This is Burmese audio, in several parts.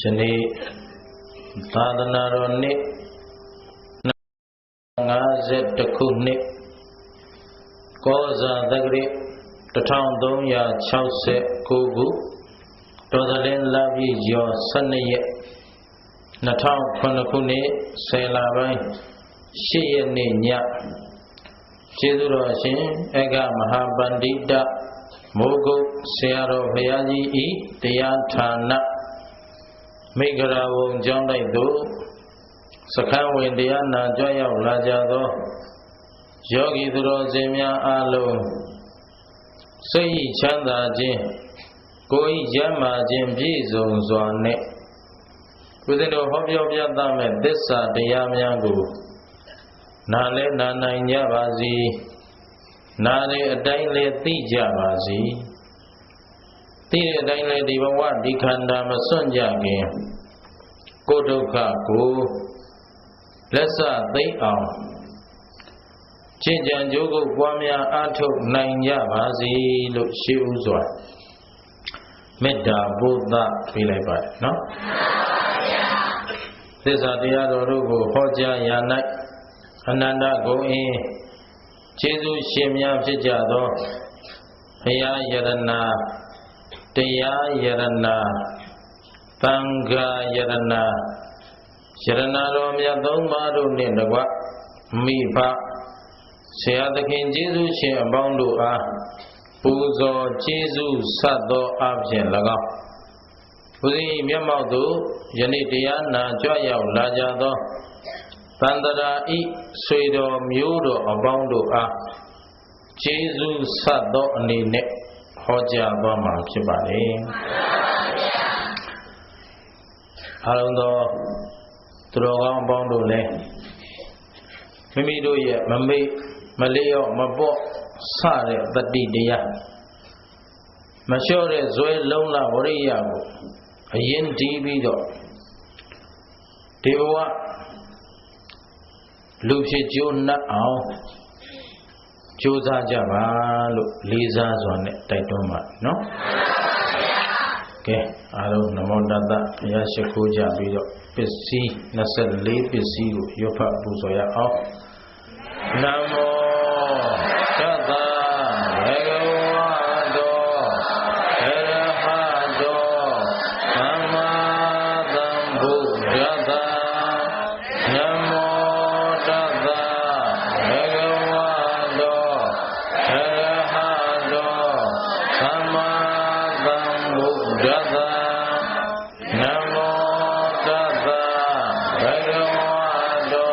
Shani Tadhanaro Nip Ngazet Takuni Koza Dagri Tatang Ya Chause Kugu Todalin Lavi Jo Sanaye Natang Konakuni Selabai Shiyani Nya Chiduroshin Ega Mahabandita Mogu Searo Hayaji E Tiyantana Megara John Laido Sakhan Windiana Joya Lajado Yogi Duro Zemia Alo Sei Chanda Jin Koi Jama Jim Jizo Zwane Within the hobby of Yadame Dessa Dayamyangu Nale Nana Yabazi Nale a daily Tijabazi Tire daily Diva Dikanda Masunjagi Kodoka Ku Lessa they are Chinjan Jogo Guamia Ato Nanya Bazi Look Shiuzwa Meda Buddha Fileba, no? This are the other Rubu Hoja Yanai Ananda go in Jesu Shimya Pijado Haya Yarana Teya Yarana Tanga Yarana Yarana Romya Dombaru Nindagwa Mipa Seadakin Jesu Shim Boundu Ah Puzo Jesu Sado Abjen Laga Puzi Yamadu Yanitiana Joya Lajado Tandara I Suido Mudo Aboundu Ah Jesu Sado Nine Hoja Bama Kibari Alonso Trogan Bondo Le Mimido Ye Mami Maleo Mabo Sare Badidia Mashore Zoe Lona Waria Ayen Dibido Dewa Lucy Juna Ao Josa Java Liza Zone Taitoma, no? Okay, I don't know that Yashakuja Bido Pisi Nasal Pisi Yopa Buzoya off Namo Shada Egawado Erahado Namadambu Jada Namo Shada Egawado Erahado Namadambu Jada Namo Shada Egawado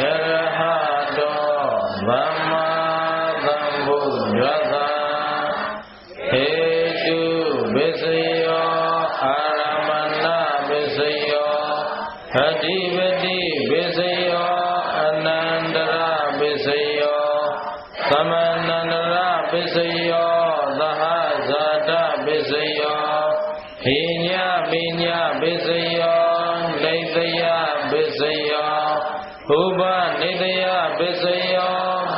Erahado Namadambu Jada Heju Bisayo Aramana Bisayo Adivati Bisayo Anandara Bisayo Samanandara Bisayo Dahazada Bisayo Hinya Minya Bisayo Naithaya Bisayo Uba Nithaya Bisayo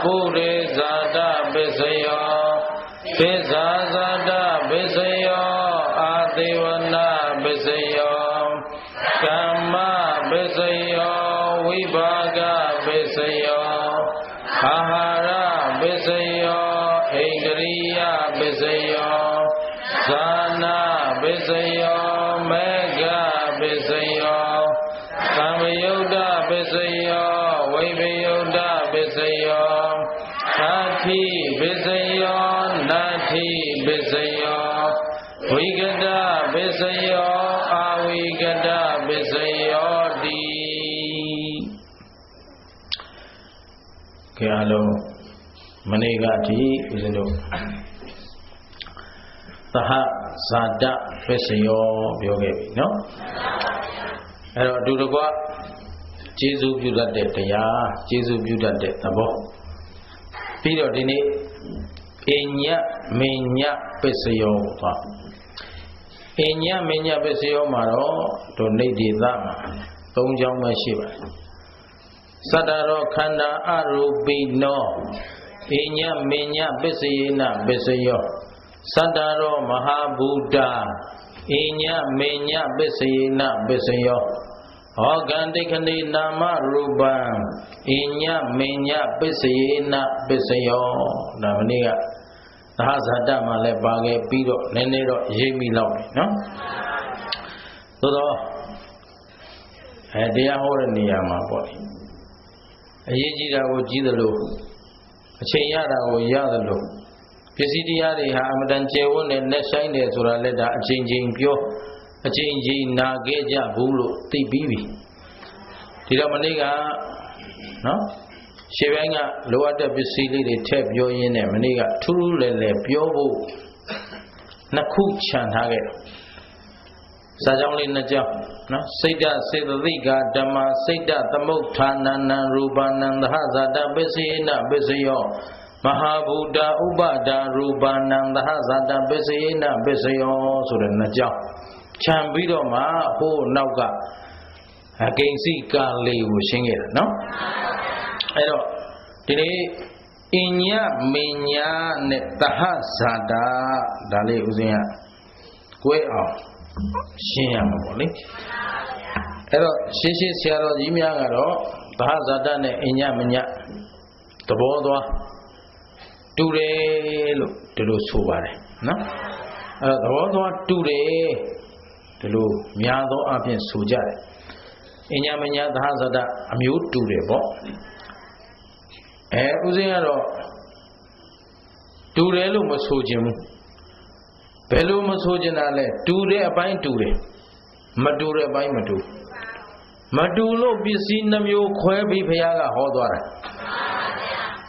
Pure Zada Bisayo Pizazada Bisayo Adivana Bisayo Kama Bisayo Vibaga Bisayo Ahara Bisayo Ingriya Bisayo Sana Bisayo Mega Bisayo Samayuda Bisayo Vivayuda Bisayo Nati Bisayo Nati Bisayo Vigada Bisayo Avigada Bisayo Di Kalo Manigati Usindo Taha Sada Bisayo Biogabi, no? Do the what? Jesus viewed that death, Jesus viewed that death, the boy. Peter Dini Enya Menya Pesayo Enya Menya Pesayo Maro, donate the Dama, Don't Jong Mashiva Sadaro Kanda Arubino Enya Menya Pesayina Pesayo Sadaro Mahabuddha Inya menya besayena besayo Ogantikani nama ruban Inya menya besayena besayo Namaniga Tahazada male bage piro nenero yemi law no Todo Dia hore niyama body Ayejira ko jidalo Achayara ko yadalo Pisidiya de ha amadan chewo ne net shine ne sura let da achin chin pyo achin chin na ge ja bu lo ti bii bi di da mani ga no she bain ga lo at the pisi li de thet pyo yin ne mani ga thuru le pyo bu nakhu chan tha ge sa jaung li nat jaung no saita setatthika dhamma saita thamukthananan rupanan dahasata pisayena pisayo Mahabhuta Ubada Rupanam Dahasata Pisayena Pisayo ဆိုတဲ့နှစ်ကြောင်းခြံပြီးတော့မှဟိုနောက်ကဂိဉ္စီကာလေးကိုရှင်းခဲ့တာနော်အဲ့တော့ဒီနေ့အညမညာနဲ့သဟဇာတာဒါလေးဦးဇင်းကကိုယ်အောင်ရှင်းရမှာပေါ့လေအဲ့တော့ရှင်းဆရာတော်ကြီးများကတော့သဟဇာတာနဲ့အညမညာသဘောသွားတူတယ်လို့ဒီလိုဆိုပါတယ်နော်အဲ့တော့သဘောသွားတူတယ်ဒီလိုများသောအပြင်ဆိုကြတယ်အညာမညာသဟဇာတအမျိုးတူတယ်ပေါ့ဦးဇင်းကတော့တူတယ်လို့မဆိုခြင်းဘူးဘယ်လိုမဆိုခြင်းတာလဲတူတဲ့အပိုင်းတူတယ်မတူတဲ့အပိုင်းမတူမတူလို့ပစ္စည်းနှမျိုးခွဲပြီးဘုရားကဟောသွားတာ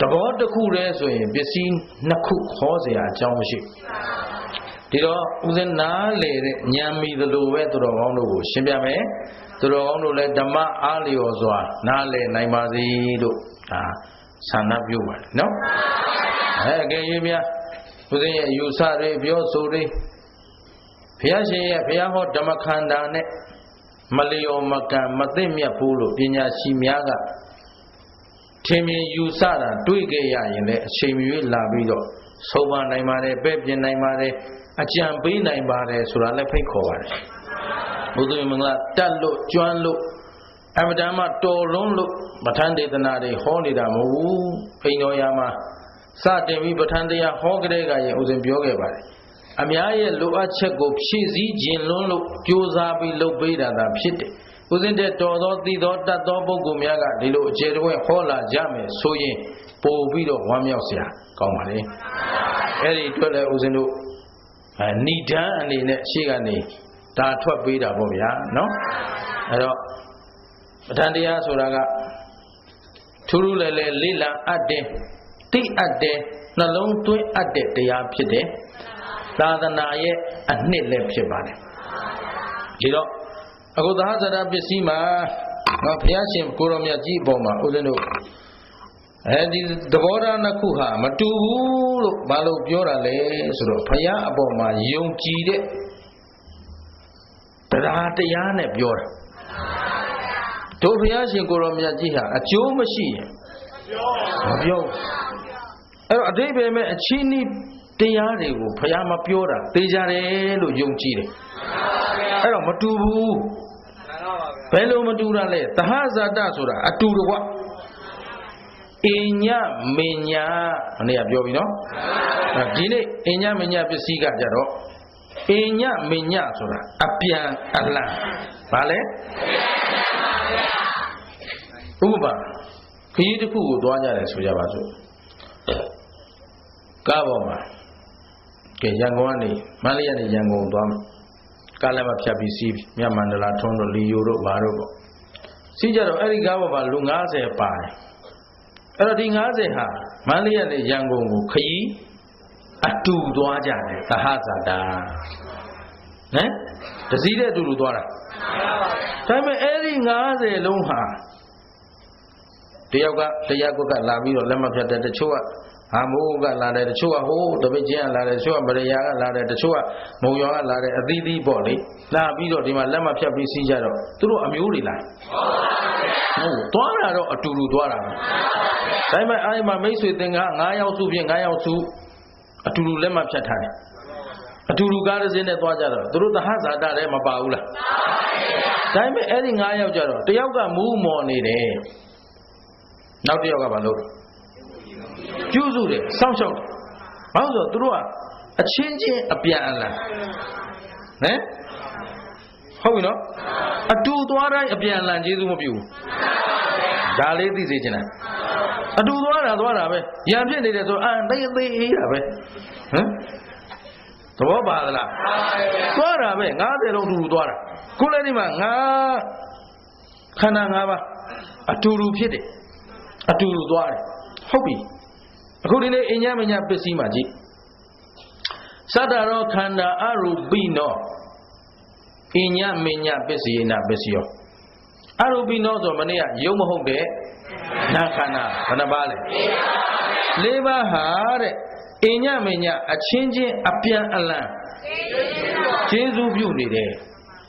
တဘောတစ်ခုတည်းဆိုရင်ပစ္စည်းနှစ်ခုခေါ်เสียအကြောင်းမရှိဒီတော့ဦးဇင်းနားလေတဲ့ဉာဏ်မီသလိုပဲသူတော်ကောင်းတို့ကိုရှင်းပြမယ်သူတော်ကောင်းတို့လည်းဓမ္မအားလျော်စွာနားလေနိုင်ပါစေလို့ဒါဆန္ဒပြုပါတယ်နော်အကယ်၍များဦးဇင်းရဲ့ယူဆတွေပြောဆိုတွေဘုရားရှင်ရဲ့ဘုရားဟောဓမ္မခန္ဓာနဲ့မလျော်မကံမသိမြတ်ဘူးလို့ပညာရှိများကထင်မြင်ယူဆတာတွေ့ခဲ့ရရင်လည်းအချိန်မရွေးလာပြီးတော့ဆုံးမနိုင်ပါတယ်ပဲ့ပြင်နိုင်ပါတယ်အကြံပေးနိုင်ပါတယ်ဆိုတာလည်းဖိတ်ခေါ်ပါတယ်ဘုသူမင်္ဂလာတက်လို့ကျွမ်းလို့အမတန်မှတော်လုံးလို့ပဋ္ဌာန်းဒေသနာတွေဟောနေတာမဟုတ်ဘူးအိမ်တော်ရာမှာစတင်ပြီးပဋ္ဌာန်းတရားဟောကြတဲ့ကရင်ဦးဇင်းပြောခဲ့ပါတယ်အများရဲ့လိုအပ်ချက်ကိုဖြည့်ဆည်းခြင်းလုံးလို့ကြိုးစားပြီးလုပ်ပေးတာသာဖြစ်တယ်ဦးဇင်းတဲ့တော်သောသိသောတတ်သောပုဂ္ဂိုလ်များကဒီလိုအခြေတဝဲဟောလာကြမယ်ဆိုရင်ပို့ပြီးတော့ဝမ်းမြောက်စရာကောင်းပါလေအဲ့ဒီအတွက်လည်းဦးဇင်းတို့ဏိဒန်းအနေနဲ့ရှေ့ကနေဒါထွက်ပေးတာပေါ့ဗျာနော်အဲ့တော့ပဋ္ဌာန်းတရားဆိုတာကထူးထူးလဲလဲလေးလံအပ်တယ်သိအပ်တယ်နှလုံးသွင်းအပ်တဲ့တရားဖြစ်တယ်သာသနာရဲ့အနှစ်လည်းဖြစ်ပါတယ်ဒီတော့အခုသဟဇာတပစ္စည်းမှာဘုရားရှင်ကိုရောမြတ်ကြီးအပေါ်မှာဦးဇင်းတို့ဒီသဘောထားနှစ်ခုဟာမတူဘူးလို့ဘာလို့ပြောတာလဲဆိုတော့ဘုရားအပေါ်မှာယုံကြည်တဲ့တရားနဲ့ပြောတာတို့ဘုရားရှင်ကိုရောမြတ်ကြီးဟာအကျိုးမရှိရင်မပြောအဲ့တော့အတိပ္ပယ်မဲ့အချင်းဤတရားတွေကိုဘုရားမပြောတာသိကြတယ်လို့ယုံကြည်တယ်အဲ့တော့မတူဘူးဘယ်လိုမတူတာလဲသဟဇာတဆိုတာအတူတကွအညမညာမနေ့ကပြောပြီနော်ဒီနေ့အညမညာပစ္စည်းကကြတော့အညမညာဆိုတာအပြန်အလှန်ဘာလဲဥပမာခရီးတစ်ခုကိုသွားကြတယ်ဆိုကြပါစို့ကားပေါ်မှာကဲရန်ကုန်ကနေမန္တလေးကနေရန်ကုန်သွားမယ်ကားလည်းမဖြတ်ပြီးစီးမြတ်မန္တလာထုံးတို့လီယိုတို့ဘာတို့ပေါ့စီးကြတော့အဲ့ဒီကားပေါ်မှာလူ90ပါတယ်အဲ့တော့ဒီ90ဟာမန္တလေးကနေရန်ကုန်ကိုခရီးအတူသွားကြတယ်သဟဇာတာဟမ်တစည်းတဲ့အတူတူသွားတာဒါပေမဲ့အဲ့ဒီ90လုံးဟာတယောက်ကတရားကွက်ကလာပြီးတော့လက်မဖြတ်တဲ့တချို့ကဟာမိုးကလာတယ်တချို့ကဟိုးတပိတ်ချင်းကလာတယ်တချို့ကမရယာကလာတယ်တချို့ကမုံရွာကလာတယ်အသီးသီးပေါ့လေလာပြီးတော့ဒီမှာလက်မဖြတ်ပြီးစီးကြတော့သူတို့အမျိုးတွေလာဟုတ်သွားတာတော့အတူတူသွားတာဒါပေမဲ့အဲ့မှာမိတ်ဆွေသင်္ကာ9ယောက်စုဖြင့်9ယောက်စုအတူတူလက်မဖြတ်ထားတယ် အတူတူကားတစ်စင်းနဲ့သွားကြတော့သူတို့သဟဇာတလည်းမပါဘူးလားဒါပေမဲ့အဲ့ဒီ9ယောက်ကြတော့တယောက်ကမူးမော်နေတယ်နောက်တစ်ယောက်ကဘာလုပ်ပြုစုတယ်စောင့်ရှောက်တယ်ဘာလို့ဆိုတော့သူတို့ကအချင်းချင်းအပြန်အလှန်ဟမ်ဟုတ်ပြီနော်အတူသွားတိုင်းအပြန်အလှန်ကျေးဇူးမပြုဘူးဒါလေးသိစေချင်တာအတူသွားတာပဲရံဖြစ်နေတယ်ဆိုသိအေးတာပဲဟမ်သဘောပါသလားသွားတာပဲ90လုံးအတူတူသွားတာခုလည်းဒီမှာငါခန္ဓာ5ပါးအတူတူဖြစ်တယ်အတူတူသွားတယ်ဟုတ်ပြီအခုဒီနေ့အညမညပစ္စည်းမှာကြည့်သတ္တရောခန္ဓာအရူပိနောအညမညပစ္စည်းနာပစ္စည်းရောအရူပိနောဆိုမနေ့ကယုံမဟုတ်တဲ့နာခန္ဓာဘယ်နှပါလဲ၄ပါးဟာတဲ့အညမညအချင်းချင်းအပြန်အလှန်ကျေးဇူးပြုနေတယ်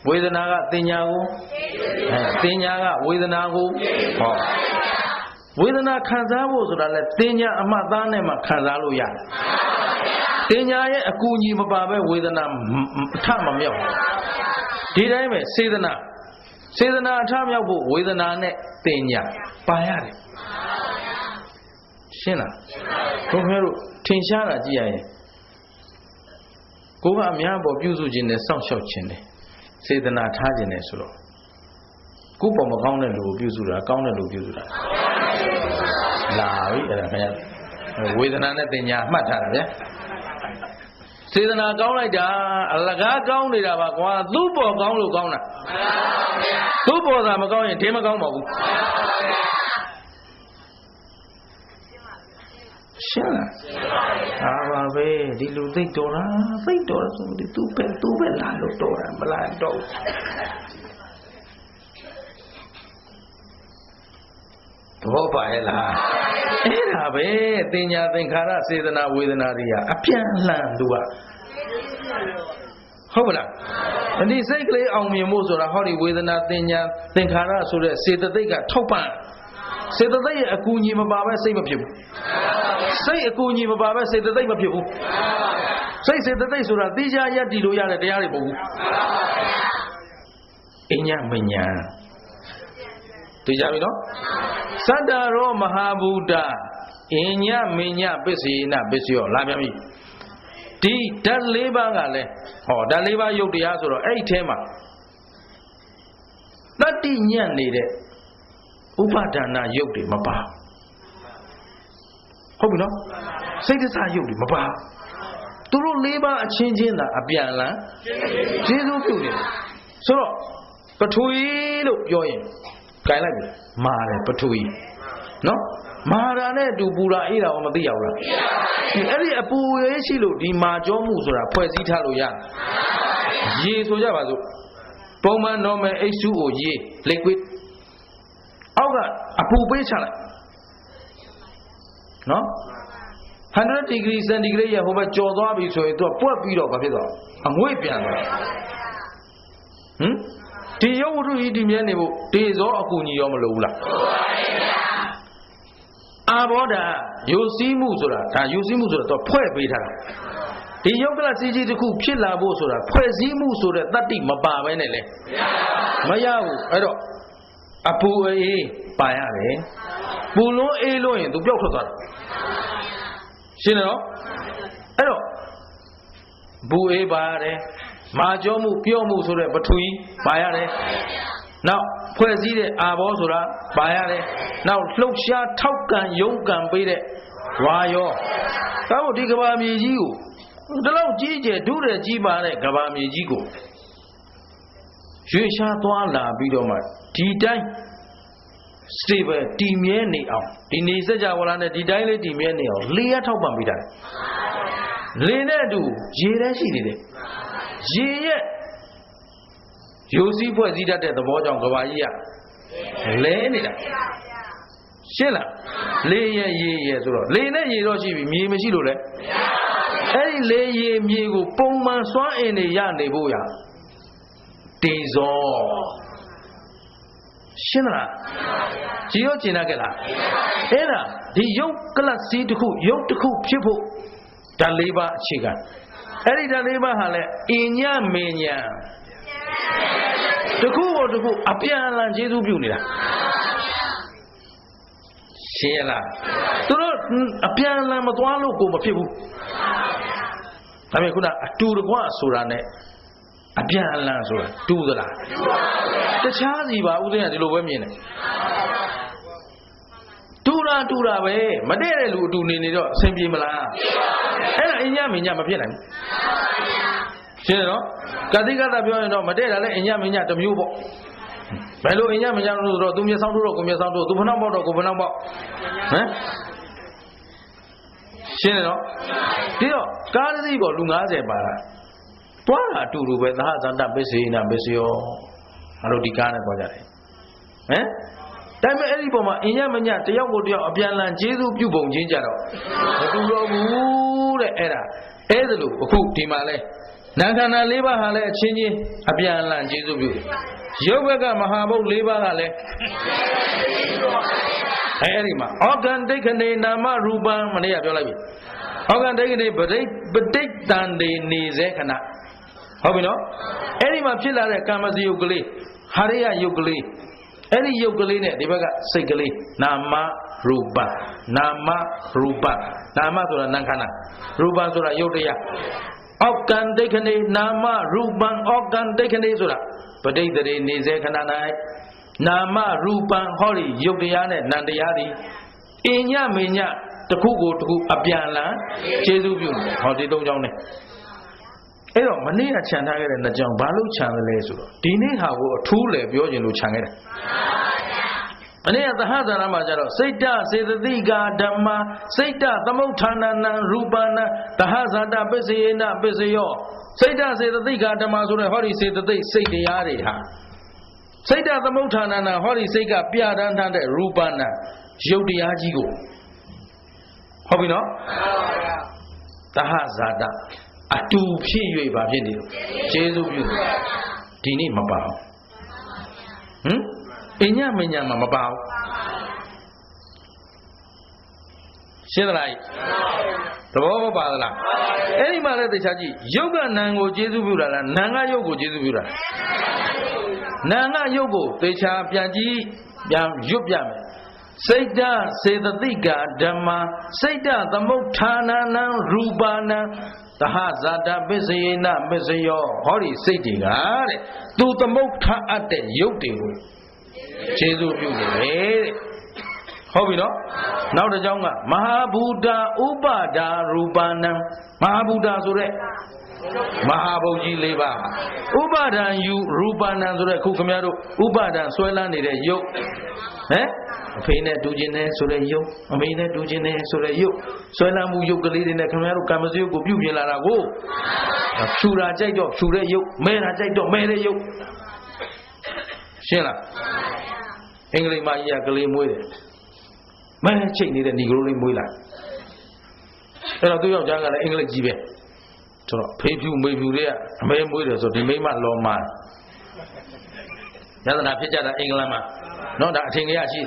ဝေဒနာကတင်ညာကိုတင်ညာကဝေဒနာကိုဟောဝေဒနာခံစားဖို့ဆိုတာလဲတင်ညာအမှတ်သားနဲ့မှခံစားလို့ရတယ်တင်ညာရဲ့အကူအညီမပါပဲဝေဒနာအထမမြောက်ဒီတိုင်းပဲစေတနာအထမြောက်ဖို့ဝေဒနာနဲ့တင်ညာပါရတယ်ရှင်းလားဘုန်းကြီးတို့ထင်ရှားတာကြည့်ရရင်ကိုကအများပေါ်ပြုစုခြင်းနဲ့စောင့်ရှောက်ခြင်းနဲ့စေတနာထားခြင်းနဲ့ဆိုတော့ကိုပေါ်မကောင်းတဲ့လူကိုပြုစုတာကောင်းတဲ့လူပြုစုတာလာပြီအဲ့ဒါခင်ဗျာဝေဒနာနဲ့တင်ညာမှတ်ထားတာဗျာစေတနာကောင်းလိုက်တာအလကားကောင်းနေတာပါကွာသူ့ပေါ်ကောင်းလို့ကောင်းတာသူ့ပေါ်သာမကောင်းရင်ဒင်းမကောင်းပါဘူးရှင်းလားပါပဲဒီလူသိတော်တာဆိုဒီသူပဲလာလို့တော်တာမလားတော့ဘောပါရဲ့လားအဲ့ဒါပဲတင်ညာသင်္ခါရစေတနာဝေဒနာတွေကအပြန်လှန်သူကဟုတ်ပါလားဒီစိတ်ကလေးအောင်မြင်မှုဆိုတာဟောဒီဝေဒနာတင်ညာသင်္ခါရဆိုတဲ့စေတသိက်ကထောက်ပံ့စေတသိက်ရဲ့အကူအညီမပါပဲစိတ်မဖြစ်ဘူးစိတ်အကူအညီမပါပဲစေတသိက်မဖြစ်ဘူးစိတ်စေတသိက်ဆိုတာသိကြရတည်လို့ရတဲ့တရားတွေမဟုတ်ဘူးအညမညာသိကြပြီနော်သတ္တရောမဟာဗုဒ္ဓအညမညပစ္စေနပစ္စယောလာပြန်ပြီဒီဓာတ်၄ပါးကလည်းဟောဓာတ်၄ပါးယုတ်တရားဆိုတော့အဲ့ဒီထဲမှာတတ္တိညံ့နေတဲ့ဥပါဒနာယုတ်တွေမပါဟုတ်ပြီနော်စိတ်တစ္ဆာယုတ်တွေမပါသူတို့၄ပါးအချင်းချင်းသာအပြန်လန်းကျေးဇူးပြုတယ်ဆိုတော့ပထဝီလို့ပြောရင်ကြိုင်လိုက်ပြီမာတယ်ပထဝီနော်မာတာနဲ့အတူပူတာအေးတာမသိရဘူးလားအဲ့ဒီအပူရေးရှိလို့ဒီမာကြောမှုဆိုတာဖွဲ့စည်းထားလို့ရရေဆိုကြပါစို့ပုံမှန် normal H2O ရေ liquid အောက်ကအပူပေးချလိုက်နော်100 degree centigrade ရဟိုဘက်ကြော်သွားပြီဆိုရင်သူကပွက်ပြီးတော့ဘာဖြစ်သွားအငွေ့ပြန်သွားဒီရုပ်ဝတ္ထုကြီးတည်မြဲနေဖို့ဒေဇောအကူညီရောမလိုဘူးလားအာဘောဓာယုစည်းမှုဆိုတာဒါယုစည်းမှုဆိုတာတော့ဖွဲ့ပေးထားတာဒီယုတ်ကလစီကြီးတစ်ခုဖြစ်လာဖို့ဆိုတာဖွဲ့စည်းမှုဆိုတဲ့တတ္တိမပါဘဲနဲ့လေမရဘူးအဲ့တော့အပူအေးပါရတယ်ပူလုံးအေးလို့ရင်သူပျောက်ထွက်သွားတာရှင်းနော်အဲ့တော့ဘူအေးပါရတယ်မာကြောမှုပြောမှုဆိုတဲ့ပထဝီပါရတယ်နောက်ဖွဲ့စည်းတဲ့အာဘောဆိုတာပါရတယ်နောက်လှုပ်ရှားထောက်ကန်ယုံကန်ပေးတဲ့ဝါရောဒါမို့ဒီကဘာမြေကြီးကိုဒီလောက်ကြီးကျယ်ဒုတဲ့ကြီးပါတဲ့ကဘာမြေကြီးကိုရွေ့ရှားသွားလာပြီးတော့မှဒီတိုင်း stable တည်မြဲနေအောင်ဒီနေစကြဝဠာနဲ့ဒီတိုင်းလေးတည်မြဲနေအောင်လေရထောက်ပံ့ပေးတာလေနဲ့အတူရေထဲရှိနေတယ်ရေရဲ့ရိုးစည်းဖွဲ့စည်းတတ်တဲ့သဘောကြောင့်ကဘာကြီးကလဲနေတာရှင်းလားလေရဲ့ရေရဲ့ဆိုတော့လေနဲ့ရေတော့ရှိပြီမြေမရှိလို့လေအဲ့ဒီလေရေမြေကိုပုံမှန်စွမ်းအင်တွေရနေဖို့ရတေဇောရှင်းလားကြည်ရောကျင်နာခဲ့လားအဲ့ဒါဒီယုတ်ကလတ်စီးတစ်ခုယုတ်တစ်ခုဖြစ်ဖို့ဓာတ်၄ပါးအခြေခံ အဲ့ဒီဓာတ်လေးပါးဟာလဲအင်ညမေညာတခုကိုတခုအပြန်အလှန်ကျေးဇူးပြုနေတာရှင်းလားသူတို့အပြန်အလှန်မသွားလို့ကိုမဖြစ်ဘူးဒါပေမဲ့ခုနအတူတကွဆိုတာနဲ့အပြန်အလှန်ဆိုတာတူသလားတခြားစီပါဦးသိန်းကဒီလိုပဲမြင်တယ်တူတာပဲမတည့်တဲ့လူအတူနေတော့အဆင်ပြေမလားအဲ့ဒါအင်ညမင်ညမဖြစ်နိုင်ဘူးရှင်းနော်ကတိကတပြောရင်တော့မတည့်တာလည်းအင်ညမင်ညတစ်မျိုးပေါ့ဘယ်လိုအင်ညမင်ညလို့ဆိုတော့သူမျက်စောင်းတို့တော့ကိုမျက်စောင်းတို့သူဖနှောက်ပေါက်တော့ကိုဖနှောက်ပေါက်ဟမ်ရှင်းနော်ဒီတော့ကားတစ်စီးပေါ်လူ90ပါလားတွားတာအတူတူပဲသဟဇန္တပစ္စေနာပစ္စယောအဲ့လိုဒီကားနဲ့ပေါ်ကြတယ်ဟမ်ဒါပေမဲ့အဲ့ဒီပုံမှာအင်ညမညတယောက်ကိုတယောက်အပြန်လန်ကျေးဇူးပြုပုံချင်းကြတော့မတူတော့ဘူးတဲ့အဲ့ဒါအဲ့ဒါလို့အခုဒီမှာလဲနာခန္ဓာ၄ပါးဟာလည်းအချင်းချင်းအပြန်အလှန်ကျေးဇူးပြုတယ်ရုပ်ဘက်ကမဟာဘုတ်၄ပါးကလည်းအဲ့ဒီမှာဩဃံဒိဋ္ဌနေနာမရူပံမနေ့ကပြောလိုက်ပြီဩဃံဒိဋ္ဌနေပဋိတန်တေနေစေခဏဟုတ်ပြီနော်အဲ့ဒီမှာဖြစ်လာတဲ့ကာမစရုပ်ကလေးဟာရိယရုပ်ကလေးအဲ့ဒီရုပ်ကလေးနဲ့ဒီဘက်ကစိတ်ကလေးနာမရူပနာမရူပနာမဆိုတာနာခန္ဓာရူပဆိုတာရုပ်တရားဩဃံဒိဋ္ဌနေနာမရူပံဩဃံဒိဋ္ဌနေဆိုတာပဋိတရေနေစေခဏ၌နာမရူပံဟောဒီရုပ်တရားနဲ့နံတရားသည်အင်ညမေညတခုကိုတခုအပြန်လန်ကျေးဇူးပြုတယ်ဟောဒီ၃ကြောင်းနဲ့အဲ့တော့မနေ့ကခြံထားခဲ့တဲ့နှစ်ကြောင်းဘာလို့ခြံလဲဆိုတော့ဒီနေ့ဟာကိုအထူးလေပြောခြင်းလို့ခြံခဲ့တယ်မနေ့ကသဟဇာရမှာကျတော့စိတ်တစေတသိကာဓမ္မစိတ်တသမုဋ္ဌာဏနံရူပနံသဟဇာတပစ္စယေနပစ္စယောစိတ်တစေတသိကာဓမ္မဆိုတဲ့ဟောဒီစေတသိက်စိတ်တရားတွေဟာစိတ်တသမုဋ္ဌာဏနံဟောဒီစိတ်ကပြဋ္ဌာန်းထားတဲ့ရူပနံရုပ်တရားကြီးကိုဟုတ်ပြီနော်သဟဇာတအတူဖြစ်၍ဘာဖြစ်နေလို့ကျေးဇူးပြုဒီနေ့မပါဘူးဟမ်အညမညမှာမပါဘူးရှင်းသလားသဘောမပါသလားအဲ့ဒီမှာလည်းတခြားကြည့်ယုတ်ကနံကိုကျေးဇူးပြုတာလားနံကယုတ်ကိုကျေးဇူးပြုတာနံကယုတ်ကိုတခြားပြန်ကြည့်ပြန်ရွတ်ပြမယ်စိတ်တစေတသိကာဓမ္မစိတ်တသမုဋ္ဌာဏနံရူပနံသဟဇာတပစ္စယေနပစ္စယောဟောဒီစိတ်တွေကတဲ့သူသမုဋ္ဌာအပ်တဲ့ရုပ်တွေကိုကျေးဇူးပြုနေတယ်တဲ့ဟုတ်ပြီနော်နောက်တစ်ကြောင်းကမဟာဘူတာဥပါဒာရူပနံမဟာဘူတာဆိုတဲ့မဟာဘုတ်ကြီး၄ပါးဥပါဒံယူရူပနံဆိုတဲ့ခုခင်ဗျားတို့ဥပါဒံဆွဲလန်းနေတဲ့ရုပ်ဟမ်အဖေနဲ့တူခြင်းနဲ့ဆိုတဲ့ရုပ်အမေနဲ့တူခြင်းနဲ့ဆိုတဲ့ရုပ်ဆွဲလန်းမှုရုပ်ကလေးတွေနဲ့ခင်ဗျားတို့ကံမစရုပ်ကိုပြုပြင်လာတာကိုဖြူတာကြိုက်တော့ဖြူတဲ့ရုပ်မဲတာကြိုက်တော့မဲတဲ့ရုပ်ရှင်းလားအင်္ဂလိပ်မကြီးကကလေးမွေးတယ်မဲချိတ်နေတဲ့ညီကလေးမွေးလာအဲ့တော့သူယောက်ျားကလည်းအင်္ဂလိပ်ကြီးပဲဆိုတော့ဖေးဖြူမေဖြူတွေကအမဲမွေးတယ်ဆိုဒီမိမလော်မာယန္တနာဖြစ်ကြတာအင်္ဂလန်မှာနော်ဒါအထင်ကြီးရှိ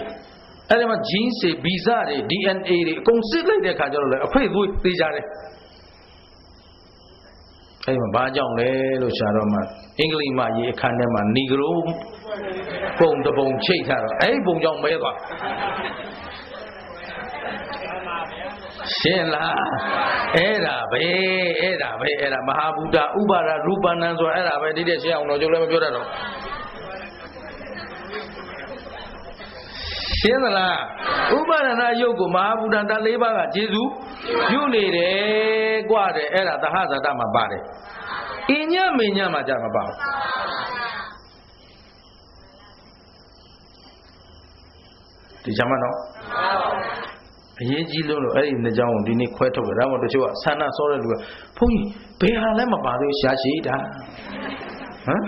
အဲ့ဒီမှာ gene တွေဗီဇတွေ DNA တွေအကုန်စစ်လိုက်တဲ့ခါကျတော့လေအဖေသွေးသေးကြတယ်အဲ့ဒီမှာဘာကြောင့်လဲလို့ရှာတော့မှအင်္ဂလိပ်မကြီးအခန်းထဲမှာနီဂရိုပုံတပုံချိတ်ထားတော့အဲ့ဒီပုံကြောင့်မဲသွားရှင်းလားအဲ့ဒါမဟာဘူတာဥပါဒရူပနံဆိုအဲ့ဒါပဲဒီတဲ့ရှင်းအောင်တော့ကျုပ်လည်းမပြောတတ်တော့ရှင်းသလားဥပါဒနာယုတ်ကိုမဟာဘူတံတန်၄ပါးကကျေစုပြုနေတယ်กว่าတယ်အဲ့ဒါသဟဇာတမှာပါတယ်အညမေညမှာကြမပါဘူးဒီချမ်းမနော်အရေးကြီးလို့အဲ့ဒီနှစ်ကြောင်းကိုဒီနေ့ခွဲထုတ်တယ်ဒါမှမဟုတ်တချို့ကဆန္ဒစောတဲ့လူကဘုန်းကြီးဘယ်ဟာလဲမပါသေးရှားရှိတာဟမ်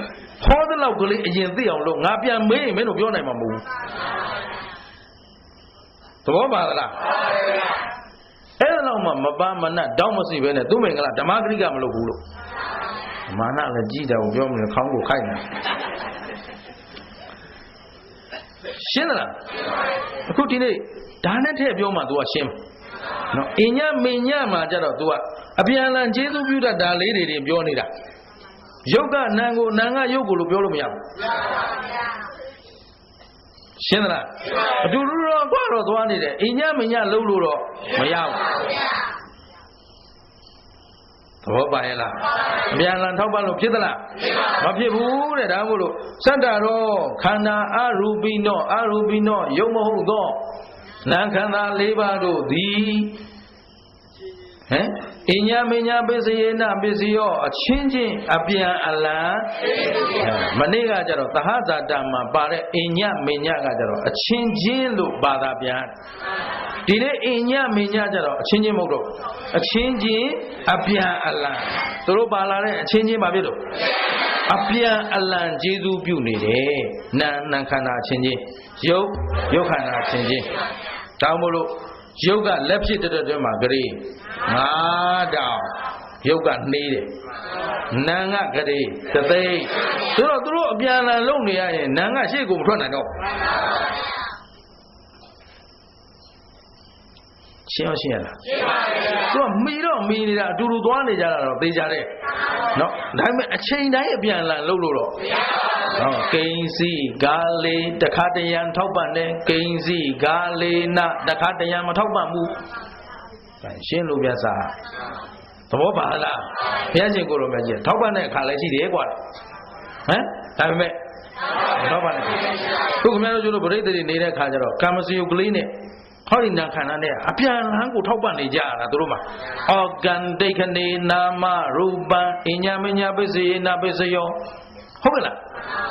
ဟောတဲ့လောက်ကလေးအရင်သိအောင်လို့ငါပြန်မေးရင်မင်းတို့ပြောနိုင်မှာမဟုတ်ဘူးသဘောပါသလားအဲ့ဒါတော့မှမပါမနတ်တောင်းမစီပဲနဲ့သူ့မင်္ဂလာဓမ္မဂရိကမလုပ်ဘူးလို့မာနလည်းကြီးတယ်ကိုပြောမလို့ခေါင်းကိုခိုက်နေရှင်းလားအခုဒီနေ့ဒါနဲ့ထည့်ပြောမှ तू ကရှင်းနော်အညမေညမှာကြတော့ तू ကအ အပြန်လန်ကျေးဇူးပြုတတ်တာလေးတွေပြောနေတာယုတ်ကနာကိုနာကယုတ်ကိုလို့ပြောလို့မရဘူးရှင်းသလားအတူတူတော့ကွာတော့သွားနေတယ်အိညာမညာလုံးလို့တော့မရဘူးသဘောပါရဲ့လားအပြန်လန်ထောက်ပံ့လို့ဖြစ်သလားမဖြစ်ဘူးတဲ့ဒါမို့လို့စတ္တရောခန္ဓာအရူပိနောယုတ်မဟုတ်သောနာခန္ဓာ၄ပါးတို့သည်ဟမ်အညာမညာပစ္စယေနပစ္စယောအချင်းချင်းအပြန်အလှန်မနေ့ကကြတော့သဟဇာတမှာပါတဲ့အညာမညာကကြတော့အချင်းချင်းလို့ဘာသာပြန်ဒီနေ့အညာမညာကြတော့အချင်းချင်းမဟုတ်တော့အချင်းချင်းအပြန်အလှန်သူတို့ပါလာတဲ့အချင်းချင်းဘာဖြစ်လို့အပြန်အလှန်ကျေးဇူးပြုနေတယ်နာခန္ဓာအချင်းချင်းယုတ်ခန္ဓာအချင်းချင်းတောင်းမလို့ယုတ်ကလက်ဖြစ်တဲ့တွင်မှာဂရေ9တောင်ယုတ်ကနှေးတယ်နာကဂရေသသိန်းဆိုတော့သူတို့အပြန်အလှန်လုပ်နေရရင်နာကရှေ့ကိုမထွက်နိုင်တော့ရှင်းရလားရှင်းပါဗျာသူကမီနေတာအတူတူသွားနေကြတာတော့သိကြတယ်နော်ဒါပေမဲ့အချိန်တိုင်းအပြန်အလှန်လုပ်လို့တော့ဟောကိဉ္စီကာလေတခါတရံထောက်ပံ့တယ်ကိဉ္စီကာလေနတခါတရံမထောက်ပံ့ဘူးရှင်းလို့ပြစားသဘောပါလားဘုရားရှင်ကိုလိုမြတ်ကြီးထောက်ပံ့တဲ့အခါလည်းရှိတယ်ကွာဟမ်ဒါပေမဲ့ထောက်ပံ့တယ်ခုခင်ဗျားတို့ကျလို့ပြိတ္တိနေတဲ့အခါကျတော့ကာမစယုတ်ကလေးနဲ့ဟောဒီနာခန္ဓာနဲ့အပြန်လန်းကိုထောက်ပံ့နေကြရတာတို့မှာအောကံဒိဋ္ဌနေနာမရူပံအညာမညာပစ္စယေနပစ္စယောဟုတ်ကဲ့လား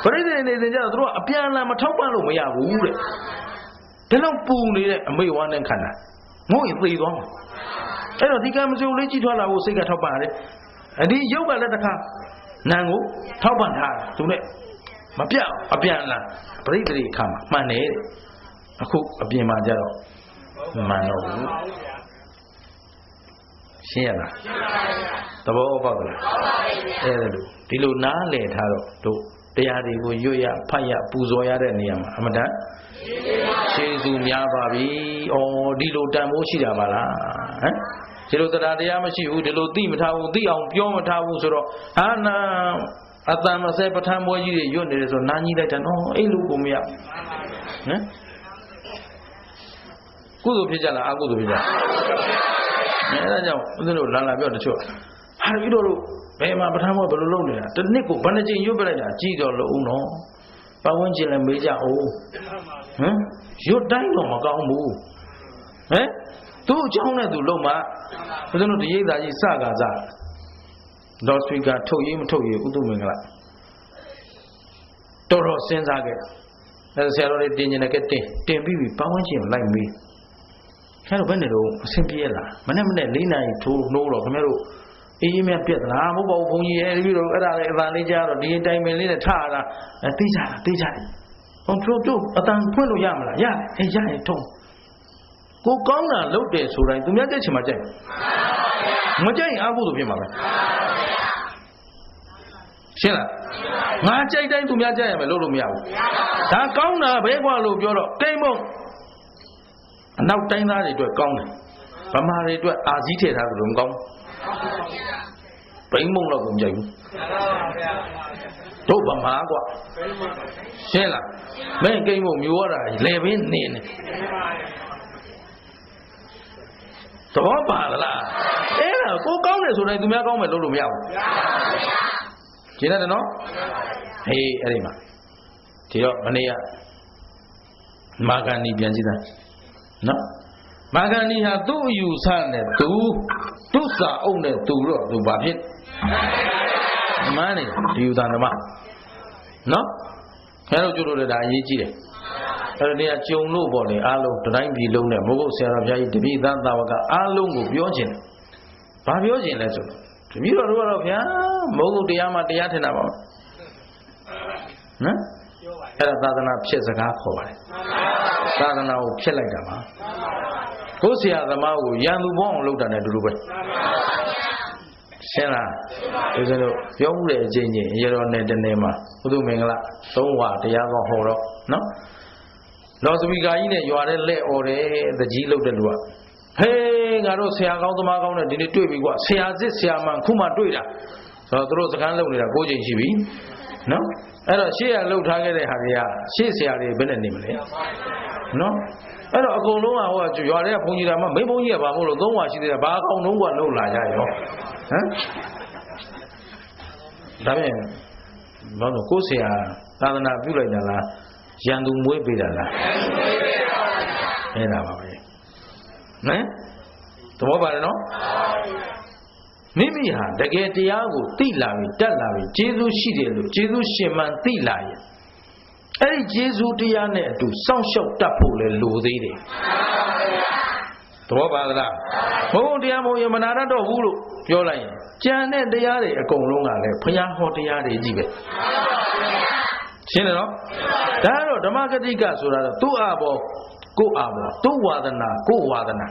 ပရိသေနေစဉ်ကျတော့တို့ကအပြန်လန်းမထောက်ပံ့လို့မရဘူးတဲ့ဒါတော့ပူနေတဲ့အမိဝါနဲ့ခန္ဓာငို့ရင်သိသွားမှာအဲ့တော့ဒီကံမစိုးလေးကြည့်ထွက်လာဖို့စိတ်ကထောက်ပံ့ရတယ်ဒီယုတ်ကလည်းတစ်ခါနာကိုထောက်ပံ့ထားတယ်သူနဲ့မပြတ်အပြန်လန်းပရိသေခါမှာမှန်တယ်အခုအပြင်မှာကျတော့မှန်တော့ဘူးရှင်းရလားသဘောပေါက်လားအဲ့ဒါလို့ဒီလိုနားလည်ထားတော့တို့တရားတွေကိုရွတ်ရဖတ်ရပူဇော်ရတဲ့နေရာမှာအမတန်ကျေးဇူးများပါပြီ။အော်ဒီလိုတန်ဖိုးရှိတာပါလားဟမ်ဒီလိုတရားမရှိဘူးဒီလိုသိမထားဘူးသိအောင်ပြောမထားဘူးဆိုတော့ဟာနာအတန်မဆဲပဋ္ဌာန်းပွဲကြီးတွေရွတ်နေတယ်ဆိုနားကြီးလိုက်တယ်နော်အဲ့လိုကိုမရဟမ်ကုသိုလ်ဖြစ်ကြလားအကုသိုလ်ဖြစ်ကြအဲ့ဒါကြောင့်ဦးဇင်းတို့လာပြောတချို့ဟာပြီးတော့ဘယ်မှာပဋ္ဌာန်းပွဲဘယ်လိုလုပ်နေတာတစ်နှစ်ကိုဘယ်နှကြိမ်ရွတ်ပြလိုက်တာကြည့်တော့လို့ဦးနော်ပတ်ဝန်းကျင်လည်းမေးကြအောင်ဟမ်ရွတ်တိုင်းတော့မကောင်းဘူးဟမ်သူ့အကြောင်းနဲ့သူလုံးမှာဦးဇင်းတို့တရိပ်သာကြီးစကားစားလော့စပီကာထုတ်ရေးမထုတ်ရေးဥဒုမင်္ဂလာတော်တော်စဉ်းစားခဲ့အဲဆရာတော်လေးတင်ကျင်တဲ့ကတင်ပြီးပတ်ဝန်းကျင်ကိုလိုက်မေးခင်ဗျားတို့ဘယ်နဲ့တော့အဆင်ပြေလားမနေ့4 နာရီထိုးနှိုးတော့ခင်ဗျားတို့အေးမြတ်ပြက်လားမဟုတ်ပါဘူးဘုန်းကြီးရဲ့ပြီးတော့အဲ့ဒါလေးအသာလေးကြားတော့ဒီတိုင်ပင်လေးနဲ့ထရတာသိကြတယ်ဟောတို့အတန်ဖွင့်လို့ရမလားရတယ်အေးရရင်ထုံးကိုကောင်းတာလုပ်တယ်ဆိုတိုင်းသူများကြိုက်ချင်မှကြိုက်မကြိုက်ရင်အကုသိုလ်ဖြစ်မှာပဲရှင်းလားငါကြိုက်တိုင်းသူများကြိုက်ရမယ်လုပ်လို့မရဘူးဒါကောင်းတာပဲကွာလို့ပြောတော့တိမ်မုံအနောက်တိုင်းသားတွေအတွက်ကောင်းတယ်ဗမာတွေအတွက်အာဇီးထည့်ထားသလိုမကောင်းဘိမ့်မုံတော့ကိုမကြိုက်ဘူးတို့ဗမာကွာရှင်းလားမင်းကိမ့်မုံမျိုးရတာလေပင်နေနေသဘောပါလားအဲ့ဒါကိုကောင်းတယ်ဆိုတိုင်းသူများကောင်းမယ်လုပ်လို့မရဘူးရှင်းတယ်နော်ဟေးအဲ့ဒီမှာဒီတော့မနေ့ကမာဂန္ဒီပြန်ကြည့်တာနော်မာဂန္ဒီဟာသူ့အယူဆနဲ့သူ့စာအုပ်နဲ့သူတော့သူဘာဖြစ်မှန်းနေဒီယူသာဓမ္မနော်ခင်ဗျားတို့ကြို့လို့လည်းဒါအရေးကြီးတယ်အဲ့ဒါနေရာကြုံလို့ပေါ့လေအားလုံးတိုင်းပြည်လုံးနဲ့မိုးကုတ်ဆရာတော်ဘုရားကြီးတပည့်သားသာဝကအားလုံးကိုပြောခြင်းဘာပြောခြင်းလဲဆိုတော့တပည့်တော်တို့ကတော့ဗျာမိုးကုတ်တရားမှာတရားထင်တာပါနော်အဲ့ဒါသာသနာဖြစ်စကားခေါ်ပါတယ်သာသနာကိုဖြစ်လိုက်တာပါကိုယ်ဆရာသမားကိုရန်သူပေါင်းအောင်လုပ်တာနဲ့အတူတူပဲရှင်းလားဒီစလို့ပြောမှုတဲ့အချင်းချင်းရေတော်နဲ့တနေ့မှာဘုသူမင်္ဂလာ3ဝတရားကောင်းဟောတော့နော်လော်စပီကာကြီးနဲ့ရွာတဲ့လက်អော်တယ်တကြီးလုပ်တဲ့လူက ဟေးငါတို့ဆရာကောင်းသမားကောင်းနဲ့ဒီနေ့တွေ့ပြီကွာဆရာစစ်ဆရာမှန်ခုမှတွေ့တာဆိုတော့သူတို့စကားလုပ်နေတာ9ချိန်ရှိပြီနော်အဲ့တော့ရှေ့ကလှုပ်ထားခဲ့တဲ့ဟာတွေကရှေ့ဆရာတွေဘယ်နဲ့နေမလဲနော်အဲ့တော့အကုန်လုံးကဟိုရွာတွေကဘုန်းကြီးတာမှမိဘုန်းကြီးကဘာမို့လို့3ဝါရှိသေးတယ်ဘာအကောင်လုံးကလှုပ်လာကြရောဟမ်ဒါပြန်ဘာလို့ကိုယ်ဆရာသာသနာပြုလိုက်တာလားရန်သူမွေးပေးတာလားအဲ့ဒါပါပဲနော်သဘောပါတယ်နော်မိမိဟာတကယ်တရားကိုသိလာပြီတတ်လာပြီကျေးဇူးရှိတယ်လို့ကျေးဇူးရှင်မှန်သိလာရင်အဲ့ဒီကျေးဇူးတရားနဲ့အတူစောင့်ရှောက်တတ်ဖို့လေလိုသေးတယ်သဘောပါသလားဘုံတရားမဟုတ်ရင်မနာတတ်တော့ဘူးလို့ပြောလိုက်ရင်ကြံတဲ့တရားတွေအကုန်လုံးကလည်းဘုရားဟောတရားတွေကြီးပဲရှင်းတယ်နော်ဒါကတော့ဓမ္မဂတိကဆိုတာတော့သူ့အာဘောကို့အာဘောသူ့ဝါဒနာကို့ဝါဒနာ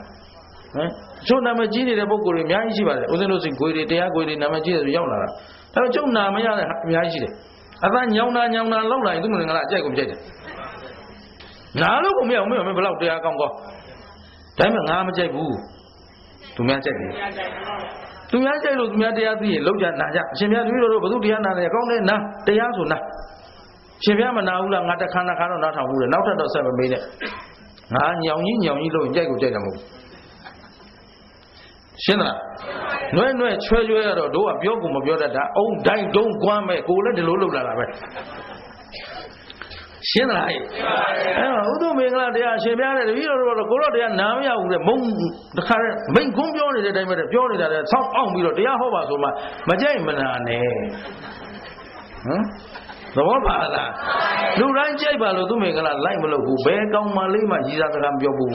ဟမ်ကျုပ်နာမကြီးနေတဲ့ပုဂ္ဂိုလ်တွေအများကြီးရှိပါတယ်ဦးဇင်းတို့စီဂွေတွေတရားဂွေတွေနာမကြီးတယ်ဆိုရောက်လာတာဒါပေမဲ့ကျုပ်နာမရတဲ့အများကြီးရှိတယ်အသာညောင်းတာလောက်လာရင်သူ့မင်္ဂလာအကြိုက်ကိုမကြိုက်တယ်နာလို့ကိုမရဘူးမင်းဘယ်လောက်တရားကောင်းကောင်းဒါပေမဲ့ငါမကြိုက်ဘူးသူများကြိုက်တယ်သူများကြိုက်လို့သူများတရားသိရင်လောက်ကြနာကြအရှင်ဘုရားတပည့်တော်တို့ဘုသူတရားနာတယ်ကောင်းတယ်နာတရားဆိုနာရှင်ဘုရားမနာဘူးလားငါတခါတော့နားထောင်ဘူးလေနောက်ထပ်တော့ဆက်မမေးနဲ့ငါညောင်ကြီးလို့ကြိုက်ကိုကြိုက်တာမဟုတ်ရှင်းလားနွဲချွဲရတော့တို့ကပြောကုန်မပြောတတ်တာအုံတိုင်းတုံးကွမ်းမဲ့ကိုလည်းဒီလိုလုပ်လာတာပဲရှင်းလားဟဲ့အဲ့တော့ဥဒ္ဓမင်္ဂလာတရားရှင်ပြတဲ့တပည့်တော်တို့ကိုတော့တရားနာမရဘူးတဲ့မုံတခါတဲ့မိန်ကုန်းပြောနေတဲ့အတိုင်းပဲပြောနေတာတဲ့ဆောက်အောင်ပြီးတော့တရားဟောပါဆိုမှမကြိုက်မနာနဲ့ဟမ်သဘောပါလားလူတိုင်းကြိုက်ပါလို့သူမင်္ဂလာလိုက်မလို့ဘူးဘယ်ကောင်းမှလေးမှရည်စားစကားမပြောဘူး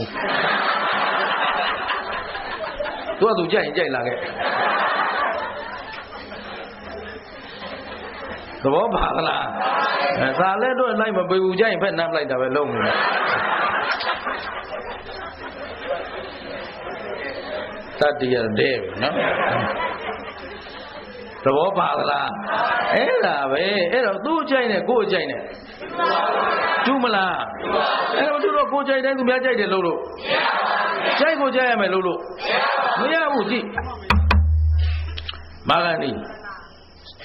သူကသူကြိုက်ရင်ကြိုက်လာခဲ့သဘောပါလားသာလဲတော့လိုက်မပေးဘူးကြိုက်ရင်ဖက်နှမ်းလိုက်တာပဲလုံးနေတတ္တိရတဲ့နော်သဘောပါလားအဲ့ဒါပဲအဲ့တော့သူ့ကြိုက်နဲ့ကိုယ်ကြိုက်နဲ့တူမလားအဲ့တော့သူတို့ကိုယ်ကြိုက်တိုင်းသူများကြိုက်တယ်လို့ကြိုက်ကိုကြိုက်ရမယ်လို့မရဘူးကြည့်မာဂန္ဒီ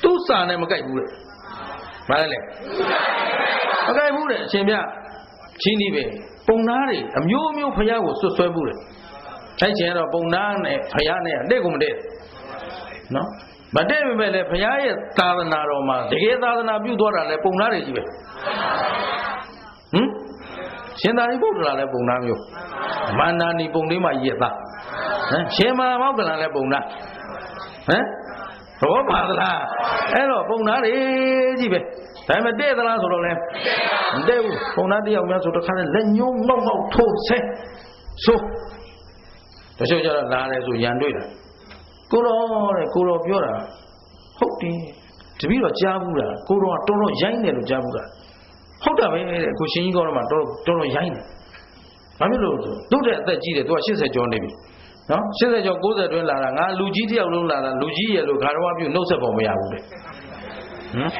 သူ့စာနဲ့မကြိုက်ဘူးလေဘာလဲမကြိုက်ဘူးတဲ့အရှင်ပြချင်းဒီပဲပုံနာတွေအမျိုးမျိုးဖယားကိုဆွဆွဲဘူးလေအဲ့ချင်းကတော့ပုံနာနဲ့ဖယားနဲ့အတက်ကိုမတက်နော်မတည့်ပဲလေဘုရားရဲ့သာသနာတော်မှာတကယ်သာသနာပြုသွားတာလဲပုံနာတွေကြီးပဲဟမ်ရှင်သာရိပုတ္တရာလဲပုံနာမျိုးမန္တန်ဒီပုံလေးမှရက်သားဟမ်ရှင်မမောက္ကလန်လဲပုံနာဟမ်ဘောပါသလားအဲ့တော့ပုံနာတွေကြီးပဲဒါပေမဲ့တဲ့သလားဆိုတော့လဲမတဲ့ဘူးပုံနာတယောက်များဆိုတခါလဲလက်ညှိုးငေါက်ထိုးဆဲဆိုတချို့ကျတော့လာတယ်ဆိုရန်တွေ့တာကိုတော်ပြောတာဟုတ်တယ်တပည့်တော်ကြားဘူးလားကိုတော်ကတော်တော်ရိုင်းတယ်လို့ကြားဘူးလားဟုတ်တာပဲတဲ့ကိုရှင်ကြီးကောတော့မှတော်တော်ရိုင်းတယ်ဘာဖြစ်လို့ဆိုသူ့တဲ့အသက်ကြီးတယ်သူက80ကျော်နေပြီနော်80ကျော်90တွင်းလာတာငါလူကြီးတယောက်လုံးလာတာလူကြီးရဲ့လို့ခါတော်ပြုနှုတ်ဆက်ပုံမရဘူးလေဟမ်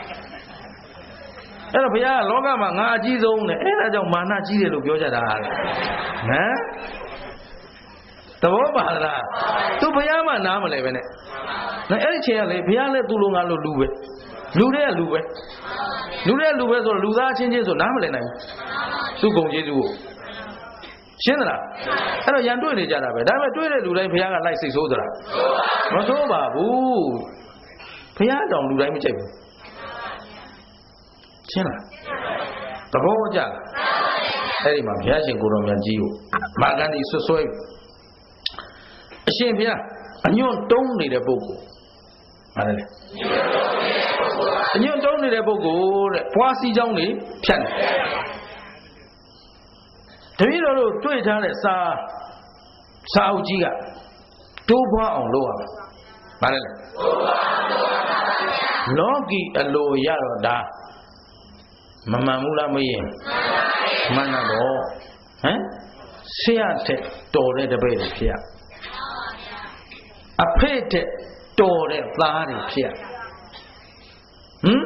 အဲ့တော့ဘုရားကလောကမှာငါအကြီးဆုံးနဲ့အဲ့ဒါကြောင့်မာနကြီးတယ်လို့ပြောကြတာဟမ်သဘောပါလားသူဘုရားမှနားမလဲပဲနဲ့အဲ့ဒီချိန်ကလေဘုရားလည်းသူ့လိုငါလိုလူပဲလူတွေကလူပဲဆိုတော့လူသားချင်းချင်းဆိုနားမလဲနိုင်ဘူးသူ့ဂုဏ်ကျေးဇူးကိုရှင်းသလားအဲ့တော့ရန်တွေ့နေကြတာပဲဒါပေမဲ့တွေ့တဲ့လူတိုင်းဘုရားကလိုက်စိတ်ဆိုးသလားမဆိုးပါဘူးဘုရားတောင်လူတိုင်းမကြိုက်ဘူးရှင်းလားသဘောကျလားအဲ့ဒီမှာဘုရားရှင်ကိုတော်မြတ်ကြီးကိုမာဂန္ဒီဆွဆွဲအရှင်ဘုရားအညွန့်တုံးနေတဲ့ပုဂ္ဂိုလ်ဟာလေအညွန့်တုံးနေတဲ့ပုဂ္ဂိုလ်တဲ့ပွားစီးကြောင်းနေဖြတ်တယ်တပည့်တော်တို့တွေ့ထားတဲ့စာအုပ်ကြီးကတိုးပွားအောင်လုပ်ရမယ်ဘာလဲလောကီအလိုရတော့ဒါမမှန်ဘူးလားမရင်မှန်တာတော့ဟမ်ဆရာတဲ့တော်တဲ့တပည့်တွေဖြစ်ရအဖေတဲ့တော်တဲ့သားတွေဖြစ်ရဟမ်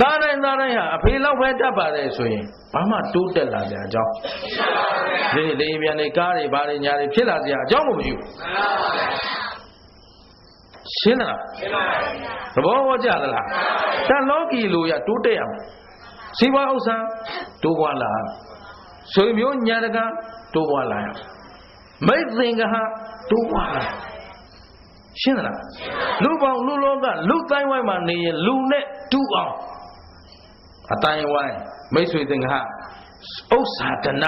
သားတိုင်းဟာအဖေလောက်ပဲတတ်ပါတယ်ဆိုရင်ဘာမှတိုးတက်လာကြအကြောင်းဒီလေပြန်နေကားတွေဘာတွေညာတွေဖြစ်လာကြအကြောင်းကိုမရှိဘူးရှင်းလားသဘောဝကြသလားတန်လောကီလိုရတိုးတက်ရမယ်စီးပွားဥစ္စာတိုးပွားလာဆွေမျိုးညာတကာတိုးပွားလာရမိတ်သင်္ကဟတိုးပွားလာရှင်းလားလူပေါင်းလူလောကလူတိုင်းဝိုင်းမှာနေရင်လူနဲ့တူအောင်အတိုင်းဝိုင်းမိတ်ဆွေသင်္ကဟဥစ္စာတန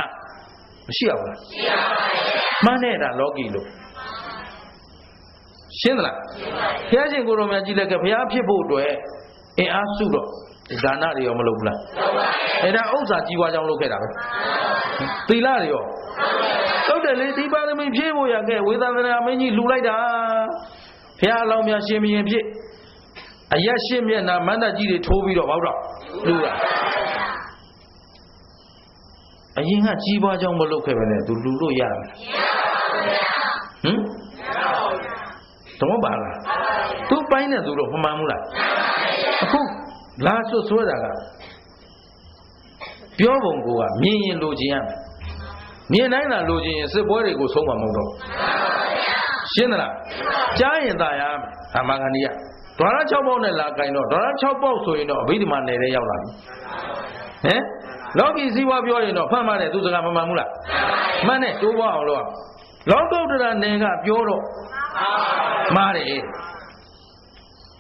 မရှိအောင်လားရှိပါပါမှန်တဲ့ဒါလောကီလို့ရှင်းသလားဘုရားရှင်ကိုယ်တော်မြတ်ကြီးလက်ကဘုရားဖြစ်ဖို့အတွက်အင်အားစုတော့ဒါနတွေရောမလုပ်ဘူးလားအဲ့ဒါဥစ္စာကြီးပွားကြောင်းလုပ်ခဲ့တာပဲသီလတွေရောဟုတ်တယ်လေဒီပါရမီဖြည့်ဖို့ရခဲ့ဝေသန္တနာမင်းကြီးလှူလိုက်တာဘုရားအလောင်းများရှင်မရင်ဖြစ်အရက်ရှင်းမျက်နှာမန္တကြီးတွေထိုးပြီးတော့ဘောက်တော့လှူတာအရင်ကကြီးပွားကြောင်းမလုပ်ခဲ့ပဲနဲ့သူလှူလို့ရမယ်ဟင်တော့ပါလားသူပိုင်းနဲ့သူတော့မမှန်ဘူးလားအခုလာဆွဲတာကပြောပုံကမြင်ရင်လိုချင်ရမယ်မြင်တိုင်းသာလိုချင်ရင်စစ်ပွဲတွေကိုဆုံးမှာမဟုတ်တော့ရှင်းသလားကြားရင်သာရမယ်အမှန်ကန်ကြီးကဒေါ်လာ6ပေါက်နဲ့လာကင်တော့ဒေါ်လာ6ပေါက်ဆိုရင်တော့အဘိဓမ္မာနယ်ထဲရောက်လာပြီဟမ်လောကီစည်းဝါပြောရင်တော့ဖတ်မှတဲ့သူစကားမမှန်ဘူးလားမှန်တယ်တိုးပွားအောင်လို့လောကုတ္တရာနယ်ကပြောတော့မှားတယ်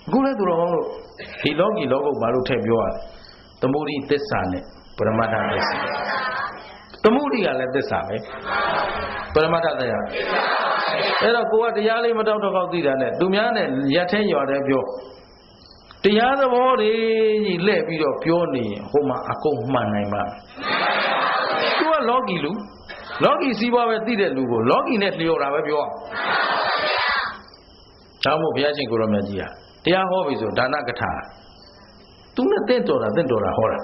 အခုလည်းသူတော်ကောင်းလို့ဒီလောကီလောကုတ်ဘာလို့ထည့်ပြောရလဲသမုဒိသစ္စာနဲ့ပရမတ္ထသစ္စာသမုဒိကလည်းသစ္စာပဲပရမတ္ထသစ္စာအဲ့တော့ကိုကတရားလေးမတောက်တော့ကောက်သိတာနဲ့သူများနဲ့ရက်ထဲရွာတဲ့ပြောတရားသဘောတွေကြီးလှည့်ပြီးတော့ပြောနေရင်ဟိုမှာအကုန်မှန်နိုင်ပါသူကလောကီလူလောကီစီးပွားပဲသိတဲ့လူကိုလောကီနဲ့လျော်တာပဲပြောဒါမို့ဘုရားရှင်ကိုရောမြတ်ကြီးဟာတရားဟောပြီဆိုဒါနကထာသူနဲ့တင့်တော်တာဟောတာ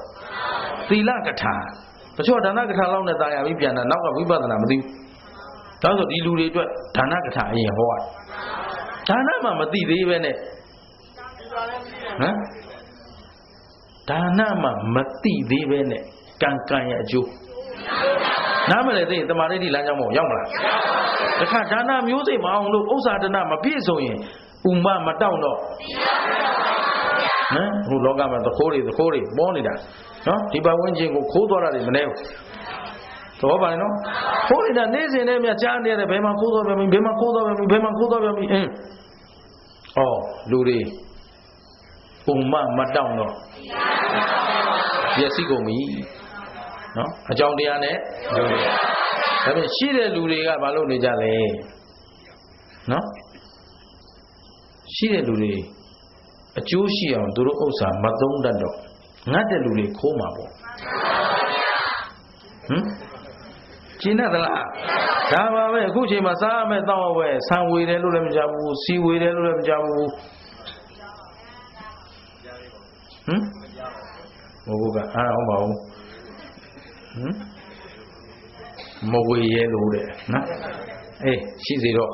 သီလကထာတချို့ဒါနကထာလောက်နဲ့တာယာပြီးပြန်တာနောက်ကဝိပဿနာမသိဘူးဒါဆိုဒီလူတွေအတွက်ဒါနကထာအရင်ဟောရတယ်ဒါနမှမသိသေးပဲနဲ့ဟမ်ဒါနမှမသိသေးပဲနဲ့ကံရဲ့အကျိုးနားမလဲသိရင်တမာရိဋ္ဌိလမ်းကြောင်းမရောက်မလားတခါဒါနမျိုးစိတ်မအောင်လို့ဥစ္စာဒနာမပြည့်စုံရင်ဥမမတောင့်တော့ဟမ်ဟိုလောကမှာသခိုးတွေပေါ်နေတာနော်ဒီပတ်ဝန်းကျင်ကိုခိုးသွားတာတွေမနေဘူးသဘောပါလေနော်ခိုးနေတာနေ့စဉ်နဲ့မြကြားနေရတယ်ဘယ်မှာခိုးသွားပြန်ပြီဩလူတွေဥမမတောင့်တော့ရစီကုန်ပြီနော်အကြောင်းတရားနဲ့လူတွေဒါပေမဲ့ရှိတဲ့လူတွေကဘာလုပ်နေကြလဲနော်ရှိတဲ့လူတွေအကျိုးရှိအောင်သူတို့ဥစ္စာမသုံးတတ်တော့ငတ်တဲ့လူတွေခိုးမှာပေါ့ဟမ်ကျင်းသလားဒါပါပဲအခုချိန်မှာစားရမယ်တောက်ပဲဆံဝေတယ်လို့လည်းမကြဘူးစီဝေတယ်လို့လည်းမကြဘူးဟမ်ဘုကအားအောင်ပါဦးဟမ်မဝေရဲလို့တဲ့နော်အေးရှိစေတော့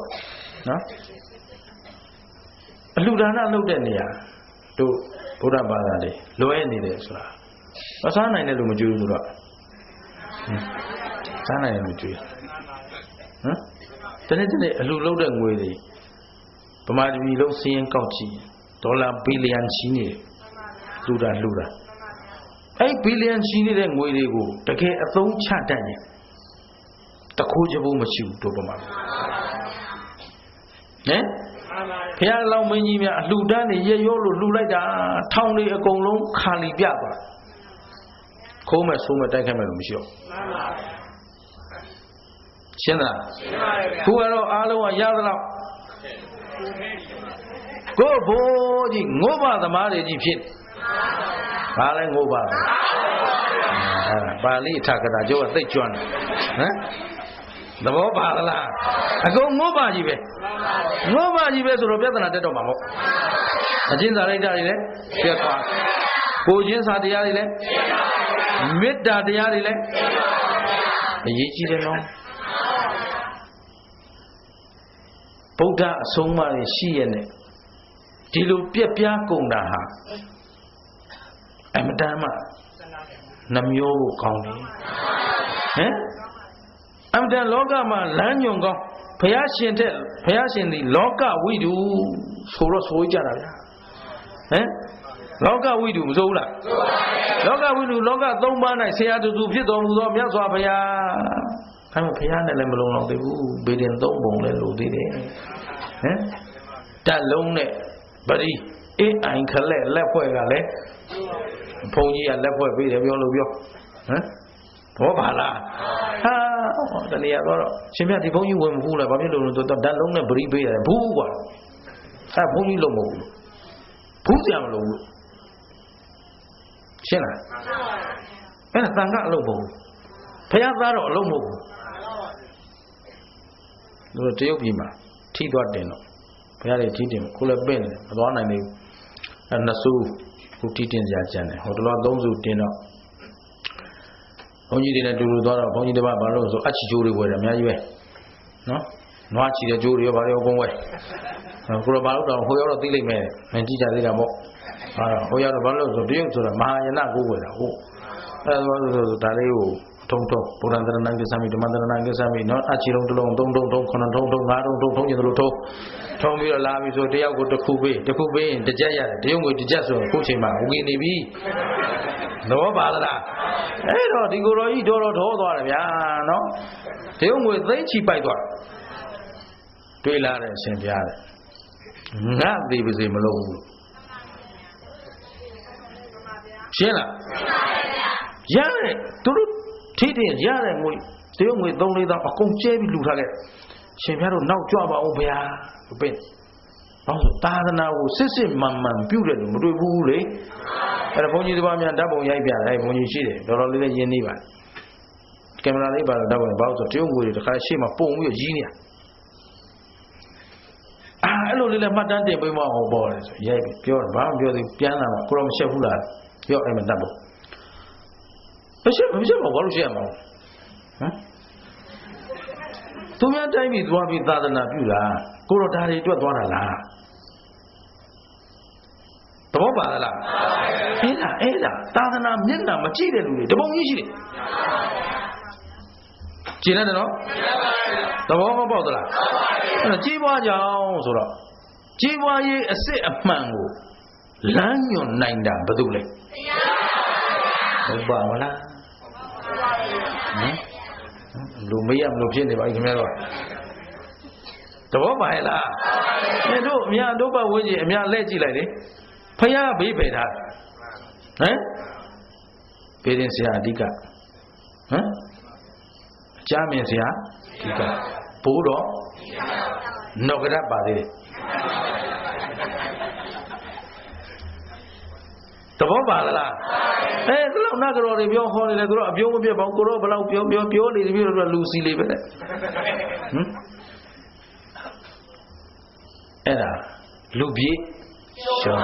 နော်အလှူဒါနလုပ်တဲ့နေရာတို့ဗုဒ္ဓဘာသာတွေလွဲနေတယ်ဆိုတာမစားနိုင်တဲ့လူမကြွေးဘူးတော့စားနိုင်တယ်လူကြွေးဟမ်တနေ့အလှူလုပ်တဲ့ငွေတွေဗမာပြည်လုံးစီးရင်ကောက်ကြည့်ဒေါ်လာဘီလီယံချီနေလှူတာအဲ့ဘီလီယံချီနေတဲ့ငွေတွေကိုတကယ်အသုံးချတတ်ရင်တခိုးချဖို့မရှိဘူးတို့ဗမာပြည်ဟမ်ဘုရားလောင်းမင်းကြီးများအလှူဒန်းနေရရောလို့လှူလိုက်တာထောင်တွေအကုန်လုံးခါလီပြသွားခိုးမဲ့ဆိုးမဲ့တိုက်ခိုက်မဲ့လို့မရှိတော့ရှင်းလားခုကတော့အားလုံးကရသလောက်ကိုဘိုးကြီးငိုးပါသမားတွေကြီးဖြစ်ဘာလဲငိုးပါပါဠိအထကတာကျော်ကသိကျွမ်းတယ်ဟမ်သဘောပါလားအကုန်ငိုးပါကြီးပဲဆိုတော့ပြဿနာတက်တော့မှာပေါ့အချင်းစာရိတ္တတွေလည်းပြတ်သွားကိုချင်းစာတရားတွေလည်းမေတ္တာတရားတွေလည်းအရေးကြီးတယ်နော်ဗုဒ္ဓအဆုံးအမတွေရှိရဲ့နဲ့ဒီလိုပြက်ပြားကုန်တာဟာ မတမ်းမှနှမျိုးကိုကောင်းတယ်ဟမ်အမတန်လောကမှာလမ်းညွန်ကောင်းဘုရားရှင်သည်လောကဝိတုဆိုတော့ဆိုကြတာဗျာဟမ်လောကဝိတုမဆိုဘူးလားလောကဝိတုလောက၃ပါး၌ဆရာတူဖြစ်တော်မူသောမြတ်စွာဘုရားအဲ့မှာဘုရားနဲ့လည်းမလုံလောက်သေးဘူးဘေးတင်၃ပုံလည်းလိုသေးတယ်ဟမ်တက်လုံးနဲ့ပရိအိမ်ခလက်လက်ဖွဲ့ကလည်းဘုန်းကြီးကလက်ဖွဲ့ပေးတယ်ပြောလို့ပြောဟမ်ဘောပါလားဟာတနည်းကတော့ရှင်မြတ်ဒီဘုန်းကြီးဝင်မဘူးလားဘာဖြစ်လို့လဲဆိုတော့ဓာတ်လုံးနဲ့ပရိပေးရတယ်ဘူးကွာအဲဘုန်းကြီးလုံးမဟုတ်ဘူးဘူးကြမလို့ဘူးရှင်းလားအဲ့ဒါတန်ခါအလုပ်မဟုတ်ဘူးဘုရားသားတော့အလုပ်မဟုတ်ဘူးတို့တရုတ်ပြည်မှာထိသွားတင်တော့ဘုရားတွေထိတင်ခုလည်းပင့်တယ်မသွားနိုင်သေးဘူးအဲနှစ်စုခုထိတင်ကြကြတယ်ဟိုတလော၃စုတင်တော့ဘုန်းကြီးတွေနဲ့တူတူသွားတော့ဘုန်းကြီးတစ်ပါးဘာလို့ဆိုအချီကျိုးတွေဝယ်တယ်အများကြီးပဲနော်နွားချီတဲ့ကျိုးတွေရောဘာတွေရောကုန်ဝယ်ခုတော့ဘာလို့တော့ဟိုရောက်တော့သိလိမ့်မယ်မကြည့်ကြသေးတာပေါ့ဟာဟိုရောက်တော့ဘာလို့ဆိုတရုတ်ဆိုတာမဟာယနာကိုဝယ်တာဟုတ်အဲဒါဆိုဒါလေးကိုထုံထုံဗုဒ္ဓံတရဏံကိသမိဓမ္မံတရဏံကိသမိနော်အချီလုံးတစ်လုံး၃ထုံထုံ၇ထုံထုံ၅ထုံထုံထုံကျင်တယ်လို့ထုံပြီးတော့လာပြီဆိုတယောက်ကိုတစ်ခုပေးရင်တစ်ကြက်ရတယ်တရုတ်ကိုတစ်ကြက်ဆိုအခုချိန်မှာဝေနေပြီသဘောပါလားအဲ့တော့ဒီကိုယ်တော်ကြီးတော်ထောသွားတယ်ဗျာနော်တရုတ်ငွေသိချီပိုက်သွားတွေးလာတဲ့အရှင်ပြားတယ်ငါသေးပါစေမလို့ဘူးရှင်းလားရတယ်သူတို့ထိတယ်ရတယ်ငွေတရုတ်ငွေ3-4သောင်းအကုန်ကျဲပြီးလူထားခဲ့ရှင်ပြားတို့နောက်ကြွပါဦးဗျာပင်နောက်ဆိုသာသနာကိုစစ်မှန်မှန်ပြုတယ်လို့မတွေ့ဘူးလေအဲ့ဒါဘုန်းကြီးတစ်ပါးများဓာတ်ပုံရိုက်ပြတယ်ဘုန်းကြီးရှိတယ်တော်တော်လေးလည်းရင်းနှီးပါကင်မရာလေးပါတော့ဓာတ်ပုံဘာလို့ဆိုတရုတ်ငွေတွေတစ်ခါရှေ့မှာပုံပြီးရင်းနေတာအဲ့လိုလေးလည်းမှတ်တမ်းတင်ပေးမအောင်ပေါ်တယ်ဆိုရိုက်ပြီးပြောတယ်ဘာမှပြောသေးပြန်လာမှာကိုတော့မရှက်ဘူးလားပြောအဲ့မှာဓာတ်ပုံမရှက်ပါဘာလို့ရှက်ရမှာဟမ်သူများတိုင်းပြီးသွားပြီးသာသနာပြုတာကိုတော့ဒါတွေအတွက်သွားတာလားသဘောပါလားအဲ့ဒါသာသနာမျက်နှာမကြည့်တဲ့လူတွေတပုံကြီးရှိတယ်ကြည်ရတယ်နော်သဘောမပေါက်သလားအဲ့တော့ကြီးပွားကြောင်ဆိုတော့ကြီးပွားရေးအစစ်အမှန်ကိုလမ်းညွှန်နိုင်တာဘာလို့လဲဟုတ်ပါမလားဟမ်လူမရမလို့ဖြစ်နေပါခင်ဗျားတို့သဘောပါရဲ့လားအဲ့တို့အများတို့ပတ်ဝန်းကျင်အများလက်ကြည့်လိုက်လေဖယားဘေးဖယ်ထားဟမ်ဘေးရင်ဆရာအဓိကဟမ်ကြားမြင်ဆရာအဓိကဘိုးတော်နောက်ကရပါသေးတယ်သဘောပါလားဒီလောက်နတ်ကြော်တွေပြောဟောနေတယ်သူတို့အပြုံးမပြတ်ပါဘူးကိုတော့ဘယ်လောက်ပြောနေပြီတော့လူစီလေးပဲတဲ့ဟမ်အဲ့ဒါလူပြည့်ရှော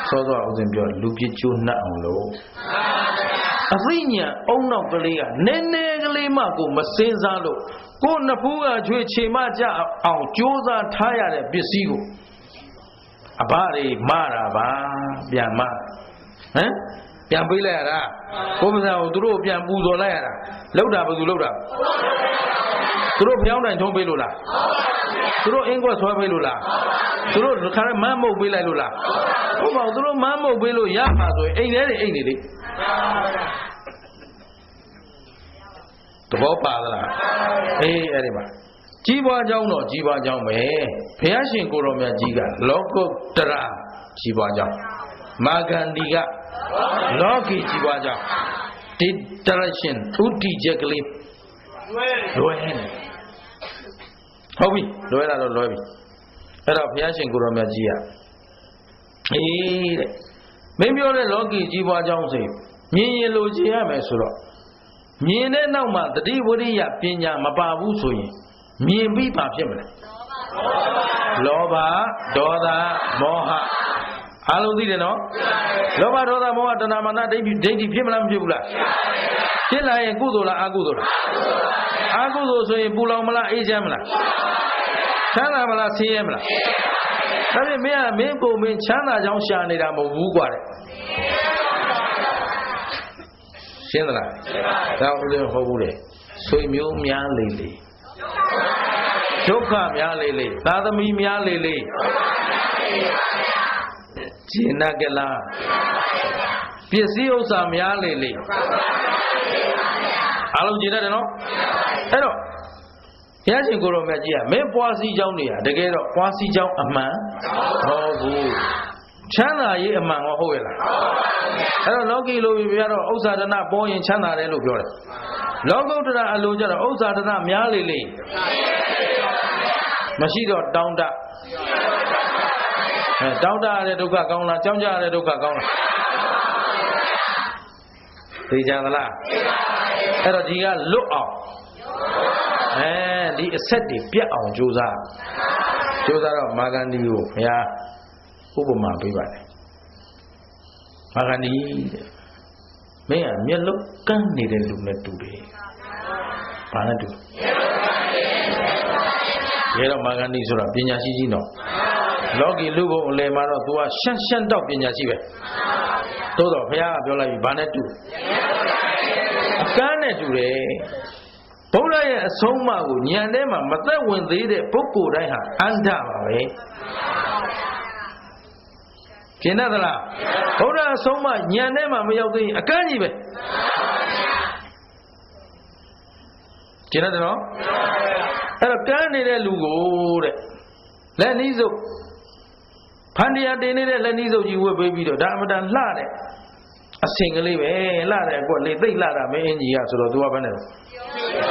စောစောအောင်စဉ်ပြောလူပြည့်ကျိုးနှက်အောင်လို့အသိဉာဏ်အုံနောက်ကလေးကနည်းနည်းကလေးမှကိုမစင်းစားလို့ကိုယ်နှစ်ဖူးကချွေချေမကြအောင်ကြိုးစားထားရတဲ့ပစ္စည်းကိုအဘတွေမတာပါပြန်မဟမ်ပြန်ပေးလိုက်ရတာကိုမစားကိုသူတို့ပြန်ပူဇော်လိုက်ရတာလောက်တာဘယ်သူလောက်တာသူတို့ဖျောင်းတိုင်ထုံးပေးလို့လားသူတို့အင်းကွက်ဆွဲပေးလို့လားသူတို့ခါရမန်းမုတ်ပေးလိုက်လို့လားဟုတ်ပါဘူးသူတို့မန်းမုတ်ပေးလို့ရမှာဆိုရင်အိမ်ထဲတွေအိမ်နေလေသဘောပါသလားအေးအဲ့ဒီမှာကြီးပွားကြောင်းတော့ကြီးပွားကြောင်းပဲဘုရားရှင်ကိုတော်မြတ်ကြီးကလောကုတ္တရကြီးပွားကြောင်းမာဂန္ဒီကလောကီကြီးပွားကြောင်းဒီ direction ဥတီချက်ကလေးလွယ်နေဟုတ်ပြီလွယ်လာတော့လွယ်ပြီအဲ့တော့ဘုရားရှင်ကိုတော်မြတ်ကြီးကအေးတဲ့မင်းပြောတဲ့လောကီကြီးပွားကြောင်းစိမြင်ရင်လိုချင်ရမယ်ဆိုတော့မြင်တဲ့နောက်မှာတတိဝရိယပညာမပါဘူးဆိုရင်မြင်ပြီးပါဖြစ်မလဲလောဘဒေါသမောဟအားလုံးသိတယ်နော်လောဘဒေါသမောဟတဏှာမာနဒိဋ္ဌိဖြစ်မလားမဖြစ်ဘူးလားဖြစ်လာရင်ကုသိုလ်လားအကုသိုလ်လားအကုသိုလ်ဆိုရင်ပူလောင်မလားအေးချမ်းမလားချမ်းသာမလားဆင်းရဲမလားဒါဖြင့်မင်းကိုမင်းချမ်းသာကြောင်းရှာနေတာမဟုတ်ဘူးကွာတဲ့ ရှင်းသလားဒါဦးဇင်းဟုတ်ဘူးလေဆွေမျိုးများလေလေဒုက္ခများလေလေသာသမီများလေလေရှင်းနာကလားပစ္စည်းဥစ္စာများလေလေအားလုံးရှင်းတယ်နော်အဲ့တော့ဘုရားရှင်ကိုရောမြတ်ကြီးကမင်းပွားစည်းเจ้าနေရတကယ်တော့ပွားစည်းเจ้าအမှန်ဟုတ်ဘူးချမ်းသာရေးအမှန်ဟောဟုတ်ရဲ့လားအဲ့တော့လောကီလိုပြီပြတော့ဥစ္စာဒနာပေါ်ရင်ချမ်းသာတယ်လို့ပြောတယ်လောကုတ္တရာအလိုကြတော့ဥစ္စာဒနာများလေလေမရှိတော့တောင်းတတောင်းတရတဲ့ဒုက္ခကောင်းလားကြောင်းကြရတဲ့ဒုက္ခကောင်းလားသိကြသလားအဲ့တော့ဒီကလွတ်အောင်ဒီအဆက်တွေပြတ်အောင်ကြိုးစားတော့မာဂန္ဒီကိုဘုရားဥပမာပေးပါတယ်မာဂန္ဒီမင်းကမျက်လုံးကန်းနေတဲ့လူနဲ့တူတယ်ဘာနဲ့တူရဲတော့မာဂန္ဒီဆိုတာပညာရှိကြီးနော်လောကီလူဘုံအလယ်မှာတော့ तू ကရှန့်တော့ပညာရှိပဲသို့တော့ဘုရားကပြောလိုက်ပြီဘာနဲ့တူအကန်းနဲ့တူတယ်ဘုရားရဲ့အဆုံးအမကိုဉာဏ်ထဲမှာမသက်ဝင်သေးတဲ့ပုဂ္ဂိုလ်တိုင်းဟာအန္တပါပဲကျင်တတ်သလားဘုရားအဆုံးအမဉာဏ်ထဲမှာမရောက်သေးရင်အကန်းကြီးပဲကျင်တတ်တယ်နော်အဲ့တော့ကန်းနေတဲ့လူကိုတဲ့လက်နီးစုပ်ဖန်တရားတင်နေတဲ့လက်နီးစုပ်ကြီးဝတ်ပေးပြီးတော့ဒါအမတန်လှတဲ့အစင်ကလေးပဲလှတယ်ကွလေသိလှတာမင်းအင်ကြီးကဆိုတော့ तू ကဘယ်နဲ့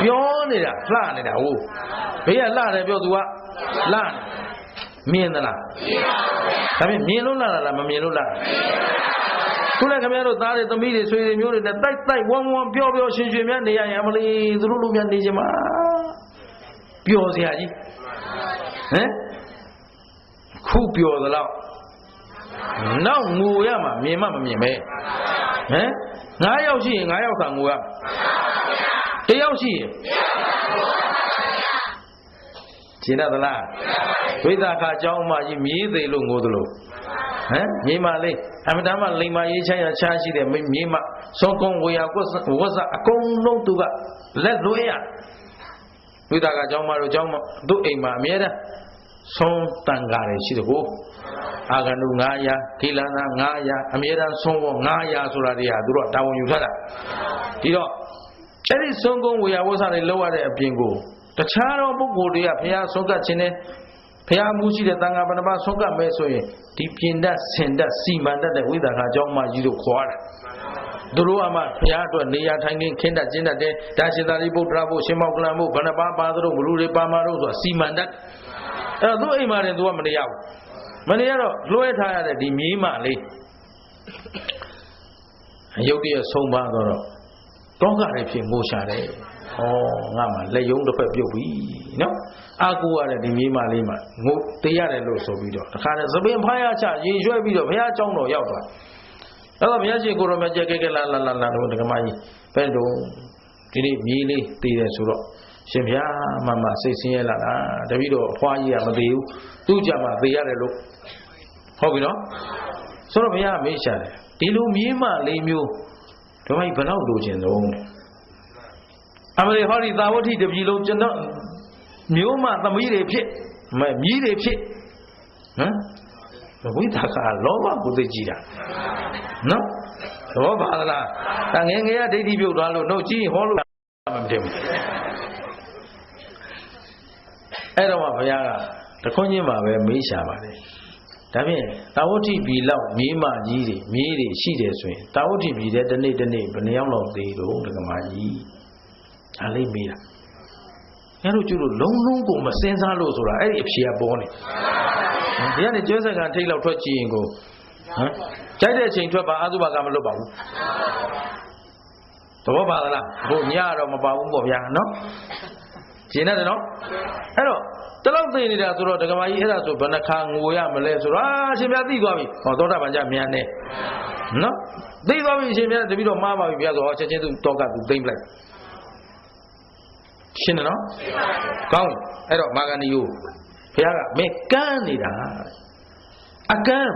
ပြောနေတာလှနေတာဟုတ်ဘေးကလှတယ်ပြော तू ကလှမြင်သလားဒါဖြင့်မြင်လို့လှတာလားမမြင်လို့လှတာခုနကခင်ဗျားတို့သားတွေသမီးတွေဆွေတွေမျိုးတွေနဲ့တိုက်ဝမ်းဝမ်းပြောပြောရှင်ရှင်များနေရရင်မလေးသူတို့လူများနေချင်မှာပျော်စရာကြီးဟမ်ခုပျော်သလောက်နောက်ငိုရမှာမြင်မှမမြင်ပဲဟမ်9ယောက်ရှိရင်9ယောက်သာငိုရတယောက်ရှိရင်ရှင်းတတ်သလားဝိသခာအကြောင်းအမကြီးမြေးသေးလို့ငိုသလိုဟမ်မြေမလေးအမတမ်းမှလိမ္မာရေးချမ်းရချားရှိတဲ့မြေမစောကုန်းဝေယဝတ်စအကုန်လုံးသူကလက်လွှဲရဝိသခာအကြောင်းမတို့အကြောင်းမသူ့အိမ်မှာအမြဲတမ်းဆုံးတန်ကားတွေရှိတယ်ကိုအာဂန္တု900ကိလနာ900အမြဲတမ်းဆုံးဖို့900ဆိုတာတွေဟာသူတို့တာဝန်ယူထားတာဒီတော့အဲ့ဒီဆုံးကုန်းဝေယဝတ်စတွေလောက်ရတဲ့အပြင်ကိုတခြားသောပုဂ္ဂိုလ်တွေကဘုရားဆုံးကတ်ခြင်းနဲ့ဘုရားမှုရှိတဲ့သံဃာဘဏ္ဍပါဆုံးကတ်မဲ့ဆိုရင်ဒီပြင်တတ်ဆင်တတ်စီမံတတ်တဲ့ဝိသခာအကြောင်းမှကြီးတို့ခေါ်ရတယ်သူတို့အမှဘုရားအတွက်နေရာထိုင်ခင်းခင်းတတ်ကျင်းတတ်တဲ့ဒါရှင်သာရိပုတ္တရာဘုရှင်မောကလန်ဘုဘဏ္ဍပါပါတို့ဘလူတွေပါမာတို့ဆိုတာစီမံတတ်အဲ့တော့သူ့အိမ်မှာတင်သူကမနေရဘူးမနေရတော့လွှဲထားရတဲ့ဒီမြေးမလေးရုပ်တရက်ဆုံးပါတော့တောကတွေဖြစ်ငိုရှာတယ်ဩငါမှလက်ယုံတစ်ဖက်ပြုတ်ပြီနော်အာကိုရတဲ့ဒီမြေးမလေးမှာငိုတရားတယ်လို့ဆိုပြီးတော့တခါတည်းသပင်ဖားရချရေရွှဲပြီးတော့ဘုရားကျောင်းတော်ရောက်သွားအဲ့တော့ဘုရားရှင်ကိုရောမကျဲကဲလာတော့ဒကမကြီးဘယ်တော့ဒီနေ့မြေးလေးတည်တယ်ဆိုတော့ရှင်ဘုရားမစိတ်ဆင်းရဲလာတာတပည့်တော်အဖွားကြီးကမသေးဘူးသူ့ကြမှာသေရတယ်လို့ဟုတ်ပြီနော်ဆိုတော့ဘုရားမေးရှာတယ်ဒီလိုမြေးမလေးမျိုးဓမ္မကြီးဘယ်တော့လိုချင်ဆုံးအမလေးဟောဒီသာဝတိတပြည်လုံးကျွန်တော်မျိုးမသမီးတွေဖြစ်မြည်တွေဖြစ်ဟမ်ဝိသခာလောဘကိုသိကြည့်တာနော်သဘောပါလားတငယ်ငယ်ကဒိဋ္ဌိပြုတ်သွားလို့နှုတ်ကြည့်ဟောလို့မဖြစ်ဘူးအဲ့တော့မှဘုရားကတခွန်းချင်းမှာပဲမေးရှာပါတယ်ဒါဖြင့်တာဝတိပြည်လောက်မြေးမကြီးတွေမြေးတွေရှိတယ်ဆိုရင်တာဝတိပြည်တဲ့တစ်နေ့ဘယ်နှယောက်လောက်သေးတော့ဒကမာကြီးဒါလေးမေးတာအဲ့တို့ကျတို့လုံးလုံးကိုမစင်စားလို့ဆိုတာအဲ့ဒီအဖြေကပေါ်နေဒီကနေကျွဲဆက်ကထိတ်လောက်ထွက်ကြည့်ရင်ကိုဟမ်ကြိုက်တဲ့အချိန်ထွက်ပါအာသုဘကမလွတ်ပါဘူးသဘောပါသလားဘုညတော့မပါဘူးပေါ့ဗျာနော်ရှင်းတယ်နော်အဲ့တော့တလောက်သိနေတာဆိုတော့ဒကမာကြီးအဲ့ဒါဆိုဘယ်နှခါငိုရမလဲဆိုတော့အရှင်မြတ်သိသွားပြီဟောသောတာပန်ကြမြန်နေနော်သိသွားပြီအရှင်မြတ်တပည့်တော်မှားပါပြီဗျာဆိုတော့ချက်ချင်းသူတောကသူသိမ့်လိုက်ရှင်းတယ်နော်ကောင်းအဲ့တော့မာဂန္ဒီယိုဘုရားကမင်းကန်းနေတာအကန်း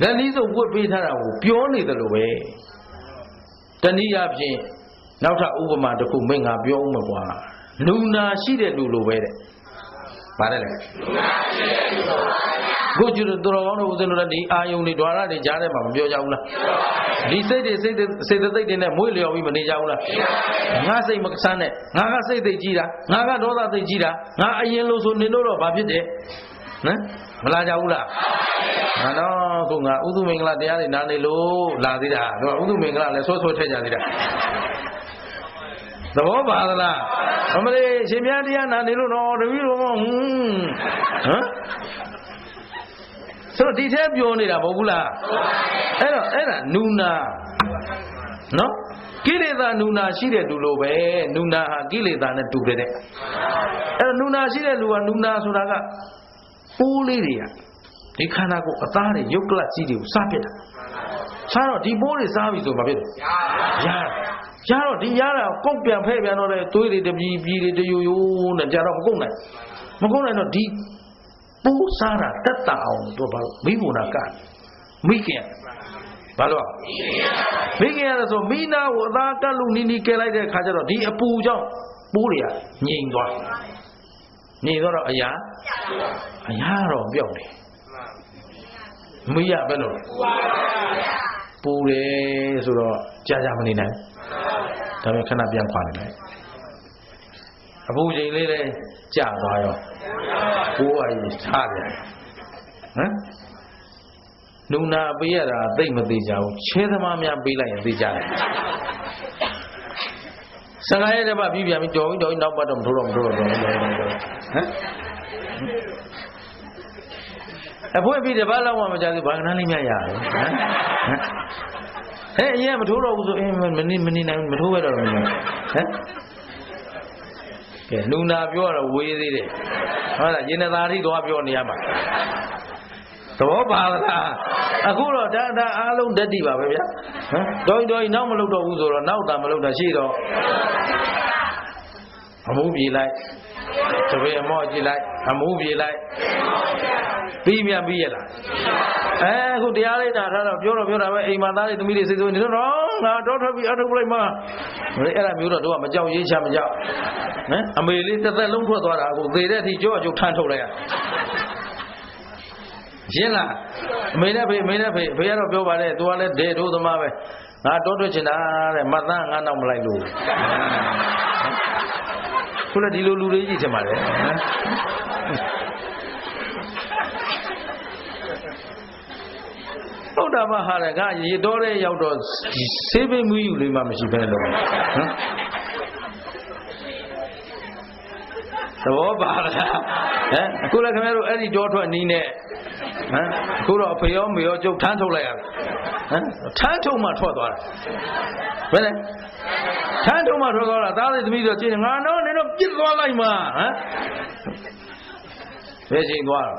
လက်လီးစုပ်ဝတ်ပေးထားတာကိုပြောနေတယ်လို့ပဲ တနည်းအားဖြင့်နောက်ထပ်ဥပမာတစ်ခုမင်းငါပြောဦးမှာကွာနူနာရှိတဲ့လူလိုပဲတဲ့ပါတယ်လေခုကျတော့တော်ကောင်းတို့ဦးဇင်းတို့လည်းဒီအာယုန်တွေဓာရတွေကြားထဲမှာမပြောကြဘူးလားဒီစိတ်တွေစိတ်သိက်တွေနဲ့မွေးလျော်ပြီးမနေကြဘူးလားငါစိတ်မဆန်းနဲ့ငါကစိတ်သိက်ကြီးတာငါကဒေါသသိက်ကြီးတာငါအရင်လို့ဆိုနေတော့ဘာဖြစ်တယ်နော်မလာကြဘူးလားဟာတော့ခုငါဥဒုမင်္ဂလာတရားတွေနားနေလို့လာသေးတာတော့ဥဒုမင်္ဂလာလည်းဆွဆွထည့်ကြသေးတာသဘောပါသလားအမလေးရှင်မြတ်တရားနာနေလို့တော့တပည့်တော်ဟမ်ဆိုတော့ဒီထဲပြောနေတာမဟုတ်ဘူးလားအဲ့ဒါနူနာနော်ကိလေသာနူနာရှိတဲ့လူလိုပဲနူနာဟာကိလေသာနဲ့တူတယ်တဲ့အဲ့တော့နူနာရှိတဲ့လူကနူနာဆိုတာကပိုးလေးတွေကဒီခန္ဓာကိုယ်အသားတွေရုပ်ကလတ်ကြီးတွေကိုစားပြစ်တာစားတော့ဒီပိုးတွေစားပြီဆိုဘာဖြစ်လဲရတော့ဒီရတာကုတ်ပြန်ဖဲ့ပြန်တော့လေသွေးတွေတပြီပြည်တွေတယိုယိုးနဲ့ကြတော့မကုတ်နိုင်တော့ဒီပိုးစားတာတက်တာအောင်တော့ဘာလို့မိဘနာကမိခင်ဘာလို့မိခင်ရဆိုမိနာကိုအသားကတ်လို့နီးကဲလိုက်တဲ့ခါကျတော့ဒီအပူကြောင့်ပိုးတွေကငြိမ်သွားတော့အရာတော့ပြောက်တယ်မိရပဲလို့ပူတယ်ဆိုတော့ကြာမနေနိုင်ဒါပေမဲ့ခဏပြန်ခွာနေတယ်အပူချိန်လေးလည်းကြာသွားရောပိုးအကြီးထားတယ်ဟမ်နူနာပေးရတာသိမသေးကြဘူးချဲသမားများပေးလိုက်ရင်သိကြတယ်15ရက်တပတ်ပြီးပြန်ပြီးကြော်ပြီးနောက်ပတ်တော့မထိုးတော့ဟမ်အဖွင့်ပြီးတပတ်လောက်မှမကြသေးဘာကနန်းလေးများရတယ်ဟမ်အရင်မထိုးတော့ဘူးဆိုမနေနိုင်မထိုးရတော့ဘူးဟမ်ကဲနူနာပြောတော့ဝေးသေးတယ်ဟုတ်လားရင်သားထိသွားပြောနေရမှာသဘောပါလားအခုတော့ဒါအားလုံးဓာတ်တိပါပဲဗျာဟမ်တော်နောက်မလုပ်တော့ဘူးဆိုတော့နောက်တာမလုပ်တာရှိတော့အမှုပြေလိုက်တပည့်အမော့ကြည့်လိုက်အမှုပြေလိုက်ပြီးရလားအခုတရားလေးနာထားတော့ပြောတာပဲအိမ်မှာသားလေးသမီးလေးစိတ်ဆိုးနေတော့ငါတော့ထွက်ပြီးအထုတ်လိုက်မှအဲ့ဒါမျိုးတော့တို့ကမကြောက်ရေးချမကြောက်ဟမ်အမေလေးတစ်သက်လုံးထွက်သွားတာအခုသေတဲ့အထိကြောက်ထမ်းထုတ်လိုက်ရရှင်းလားအမေနဲ့ဖေကတော့ပြောပါတယ်သူကလည်းဒေတို့သမားပဲငါတော့ထွက်ချင်တာတဲ့မသန်းငါနောက်မလိုက်လို့ခုလည်းဒီလိုလူတွေကြီးထင်ပါတယ်ဟုတ်တာပါဟာတဲ့ကရေတော်တဲ့ရောက်တော့ဆေးပိမူးယူလေးမှမရှိဘဲလို့ဟမ်သဘောပါလားအခုလည်းခင်ဗျားတို့အဲ့ဒီတော်ထွက်နီးနဲ့အခုတော့အဖေရောမေရောကျုပ်ထမ်းထုတ်လိုက်ရတယ်ထမ်းထုတ်မှထွက်သွားတာဘယ်လဲထမ်းထုတ်မှထွက်သွားတာသားလေးသမီးတို့ကျင်းငါတော့နေတော့ပြစ်သွားလိုက်မှာဘယ်ချိန်သွားတော့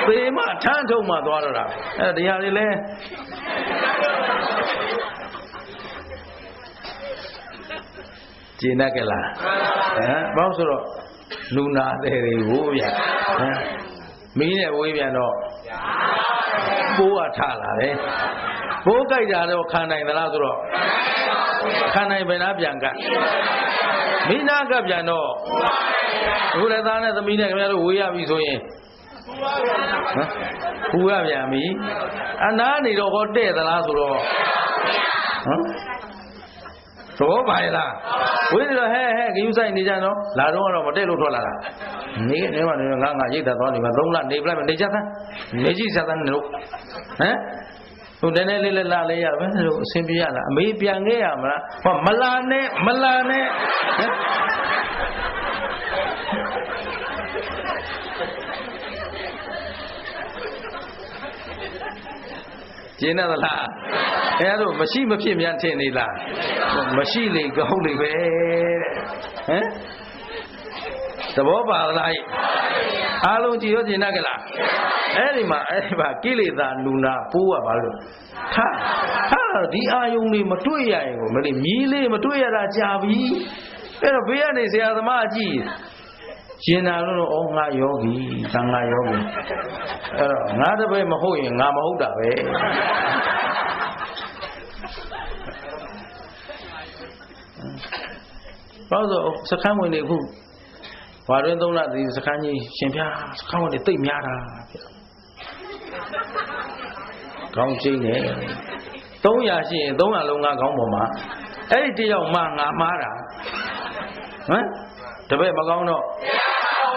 သေမှထမ်းထုတ်မှသွားတော့တာအဲ့ဒီဟာတွေလဲကျင်းတတ်ကြလားဘာလို့ဆိုတော့လူနာတဲ့တွေကိုဗျမင်းနဲ့ဝေးပြန်တော့ပိုးကထလာတယ်ပိုးကြိုက်တာတော့ခံနိုင်သလားဆိုတော့ခံနိုင်ပဲလားပြန်ကမိနာကပြန်တော့အခုလည်းသားနဲ့သမီးနဲ့ခင်ဗျားတို့ဝေးရပြီဆိုရင်ပူရပြန်ပြီအနားနေတော့ဟောတဲ့သလားဆိုတော့သဘောပါရဲ့လားဝေးနေတော့ဟဲဂယုဆိုင်နေကြတော့လာတော့မတက်လို့ထွက်လာတာနေမှငါရိတ်တာသွားနေမှာ3လနေပလိုက်မနေကြသန်းနေကြည့်စသန်းလို့ဟိုနည်းနည်းလေးလာလေးရပဲလို့အဆင်ပြေရလားအမေပြန်ခဲ့ရမလားဟောမလာနဲ့ကျင်းသလားအဲ့ဒါမရှိမဖြစ်များထင်နေလားမရှိလေကောင်းလေပဲတဲ့သဘောပါလားအားလုံးကြည်ရောကျင်တတ်ကြလားအဲ့ဒီမှာကိလေသာနူနာပိုးကဘာလို့ထားဒီအာယုံတွေမတွေ့ရရင်ကိုမလေးမြည်လေးမတွေ့ရတာကြာပြီအဲ့တော့ဘေးကနေဆရာသမားကြည့်ရှင်နာလို့ငါယောဂီသံဃာယောဂီအဲ့တော့ငါတပည့်မဟုတ်ရင်ငါမဟုတ်တာပဲ ဘာလို့စခန်းဝင်နေခုဘာတွင်3လဒီစခန်းကြီးရှင်ပြစခန်းဝင်နေတိတ်များတာကောင်းချင်းနေ300ရှိရင်300လုံးငါကောင်းပေါ်မှာအဲ့ဒီတယောက်မှငါမားတာဟမ်တပည့်မကောင်းတော့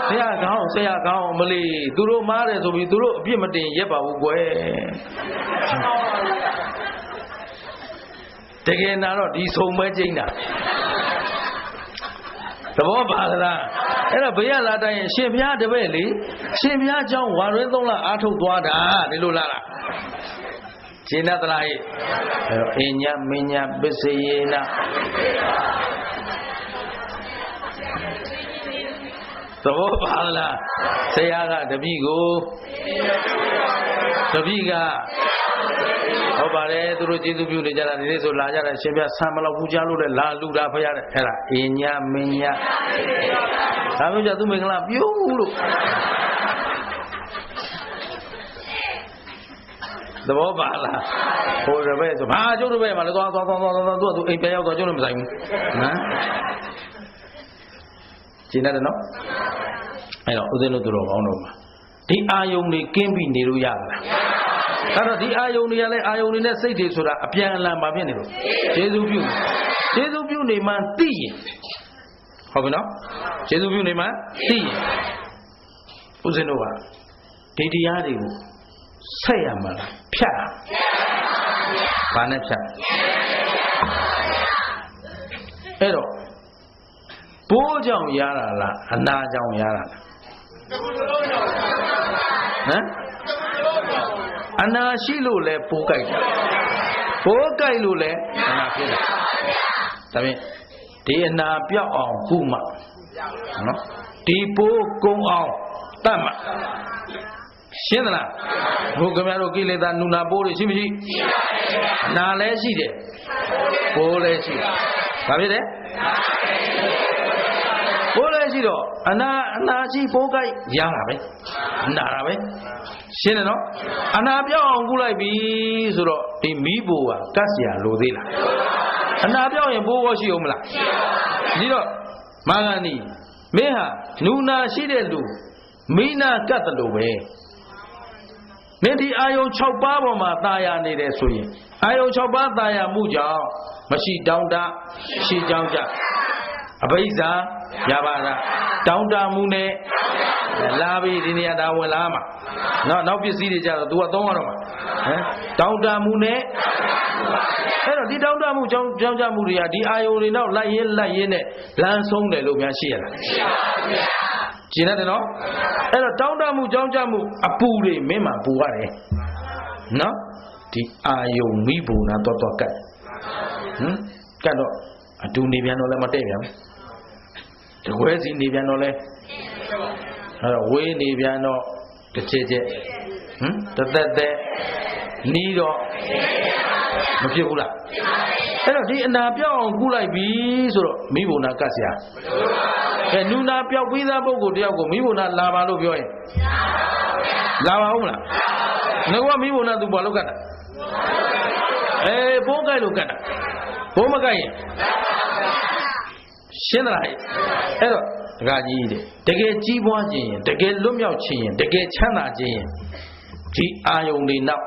ဆရာကောင်းမလေးသူတို့မားတယ်ဆိုပြီးသူတို့အပြစ်မတင်ရက်ပါဘူးကွယ်တကယ်နာတော့ဒီဆုံးပဲကျိန်းတာသဘောပါလားအဲ့တော့ဘေးကလာတိုင်းရှင်ဘုရားတပည့်လေရှင်ဘုရားเจ้าဝါရင်း3လအားထုတ်သွားတာဒီလိုလားရှင်းသလားဟဲ့အညမညပစ္စယေနသဘောပါလားဆရာကတပည့်ကိုတပည့်ကဟုတ်ပါတယ်သူတို့ကျေးဇူးပြုနေကြတာဒီနေ့ဆိုလာကြတယ်ရှင်ပြဆံမလောက်ဘူးကြားလို့လည်းလာလူတာဖရားတဲ့အဲ့ဒါအညမညဒါမျိုးကြသူမင်္ဂလာပြုလို့သဘောပါလားဟိုတပည့်ဆိုဘာကျုပ်တပည့်မှလည်းသွားသူအိမ်ပြန်ရောက်တော့ကျုပ်လည်းမဆိုင်ဘူးဟမ်ရှင်းတယ်နော်အဲ့တော့ဦးဇင်းတို့သူတော်ကောင်းတို့မှာဒီအာယုန်တွေကင်းပြီးနေလို့ရလားအဲ့တော့ဒီအာယုန်တွေကလည်းအာယုန်တွေနဲ့စိတ်တွေဆိုတာအပြန်အလှန်ပါဖြစ်နေလို့ကျေးဇူးပြုနေမှသိရင်ဟုတ်ပြီနော်ကျေးဇူးပြုနေမှသိရင်ဦးဇင်းတို့ကဒီတရားတွေကိုဆက်ရမှာလားဖြတ်ဘာနဲ့ဖြတ်အဲ့တော့ဘိုးကြောင့်ရတာလားအနာကြောင့်ရတာလားဟမ်အနာရှိလို့လဲဘိုးကြိုက်တာဘိုးကြိုက်လို့လဲအနာဖြစ်တာဒါဖြင့်ဒီအနာပြောက်အောင်ကုမှနော်ဒီဘိုးကုံအောင်တတ်မှရှင်းသလားဘုခင်ဗျားတို့ကိလေသာနုနာပိုးတွေရှိမရှိရှိပါဘူးနာလည်းရှိတယ်ပိုးလည်းရှိဘာဖြစ်လဲပိုးလည်းရှိတော့အနာရှိပိုးကြိုက်ရတာပဲနာတာပဲရှင်းတယ်နော်အနာပြောင်းအောင်ကုလိုက်ပြီဆိုတော့ဒီမီးပိုးကကတ်เสียလိုသေးလားအနာပြောင်းရင်ပိုးရောရှိအောင်မလားဒီတော့မာဂန္ဒီမင်းဟာနုနာရှိတဲ့လူမိနာကတ်တယ်လို့ပဲမင်းဒီအာယုံ6ပါးပေါ်မှာတာယာနေတယ်ဆိုရင်အာယုံ6ပါးတာယာမှုကြောင့်မရှိတောင်းတရှိကြောင်းကြအဘိဇာရပါတာတောင်းတမှုနဲ့လာပြီးဒီနေရာဒါဝင်လာမှာနောက်ပစ္စည်းတွေကြတော့ तू ကသုံးရတော့မှာဟမ်တောင်းတမှုနဲ့အဲ့တော့ဒီတောင်းတမှုကြောင်းကြမှုတွေကဒီအာယုံတွေနောက်လိုက်ရင်းနဲ့လမ်းဆုံးတယ်လို့များရှိရလားမရှိပါဘူးကျင်တယ်နော်အဲ့တော့တောင်းတမှုကြောင်းကြမှုအပူတွေမင်းမှာပူရတယ်နော်ဒီအာယုံမိဘုံနာတော့ကတ်ကတ်တော့အတူနေပြန်တော့လည်းမတည့်ပြန်ဘူးတကွဲစီနေပြန်တော့လဲအဲ့တော့ဝေးနေပြန်တော့တစ်ချက်တသက်နီးတော့မဖြစ်ဘူးလားအဲ့တော့ဒီအနာပြောက်အောင်ကုလိုက်ပြီဆိုတော့မိဘုံနာကတ်เสียနူနာပြောက်ပြီးသားပုဂ္ဂိုလ်တယောက်ကိုမိဘုံနာလာပါလို့ပြောရင်လာပါဦးမလားငါကမိဘုံနာသူဘာလို့ကတ်တာဘိုးကြိုက်လို့ကတ်တာဘိုးမကြိုက်ရင်ရှင်းသလားအဲ့တော့ဒကာကြီးတဲ့တကယ်ကြီးပွားခြင်းရင်တကယ်လွတ်မြောက်ခြင်းရင်တကယ်ချမ်းသာခြင်းရင်ဒီအာယုန်တွေနောက်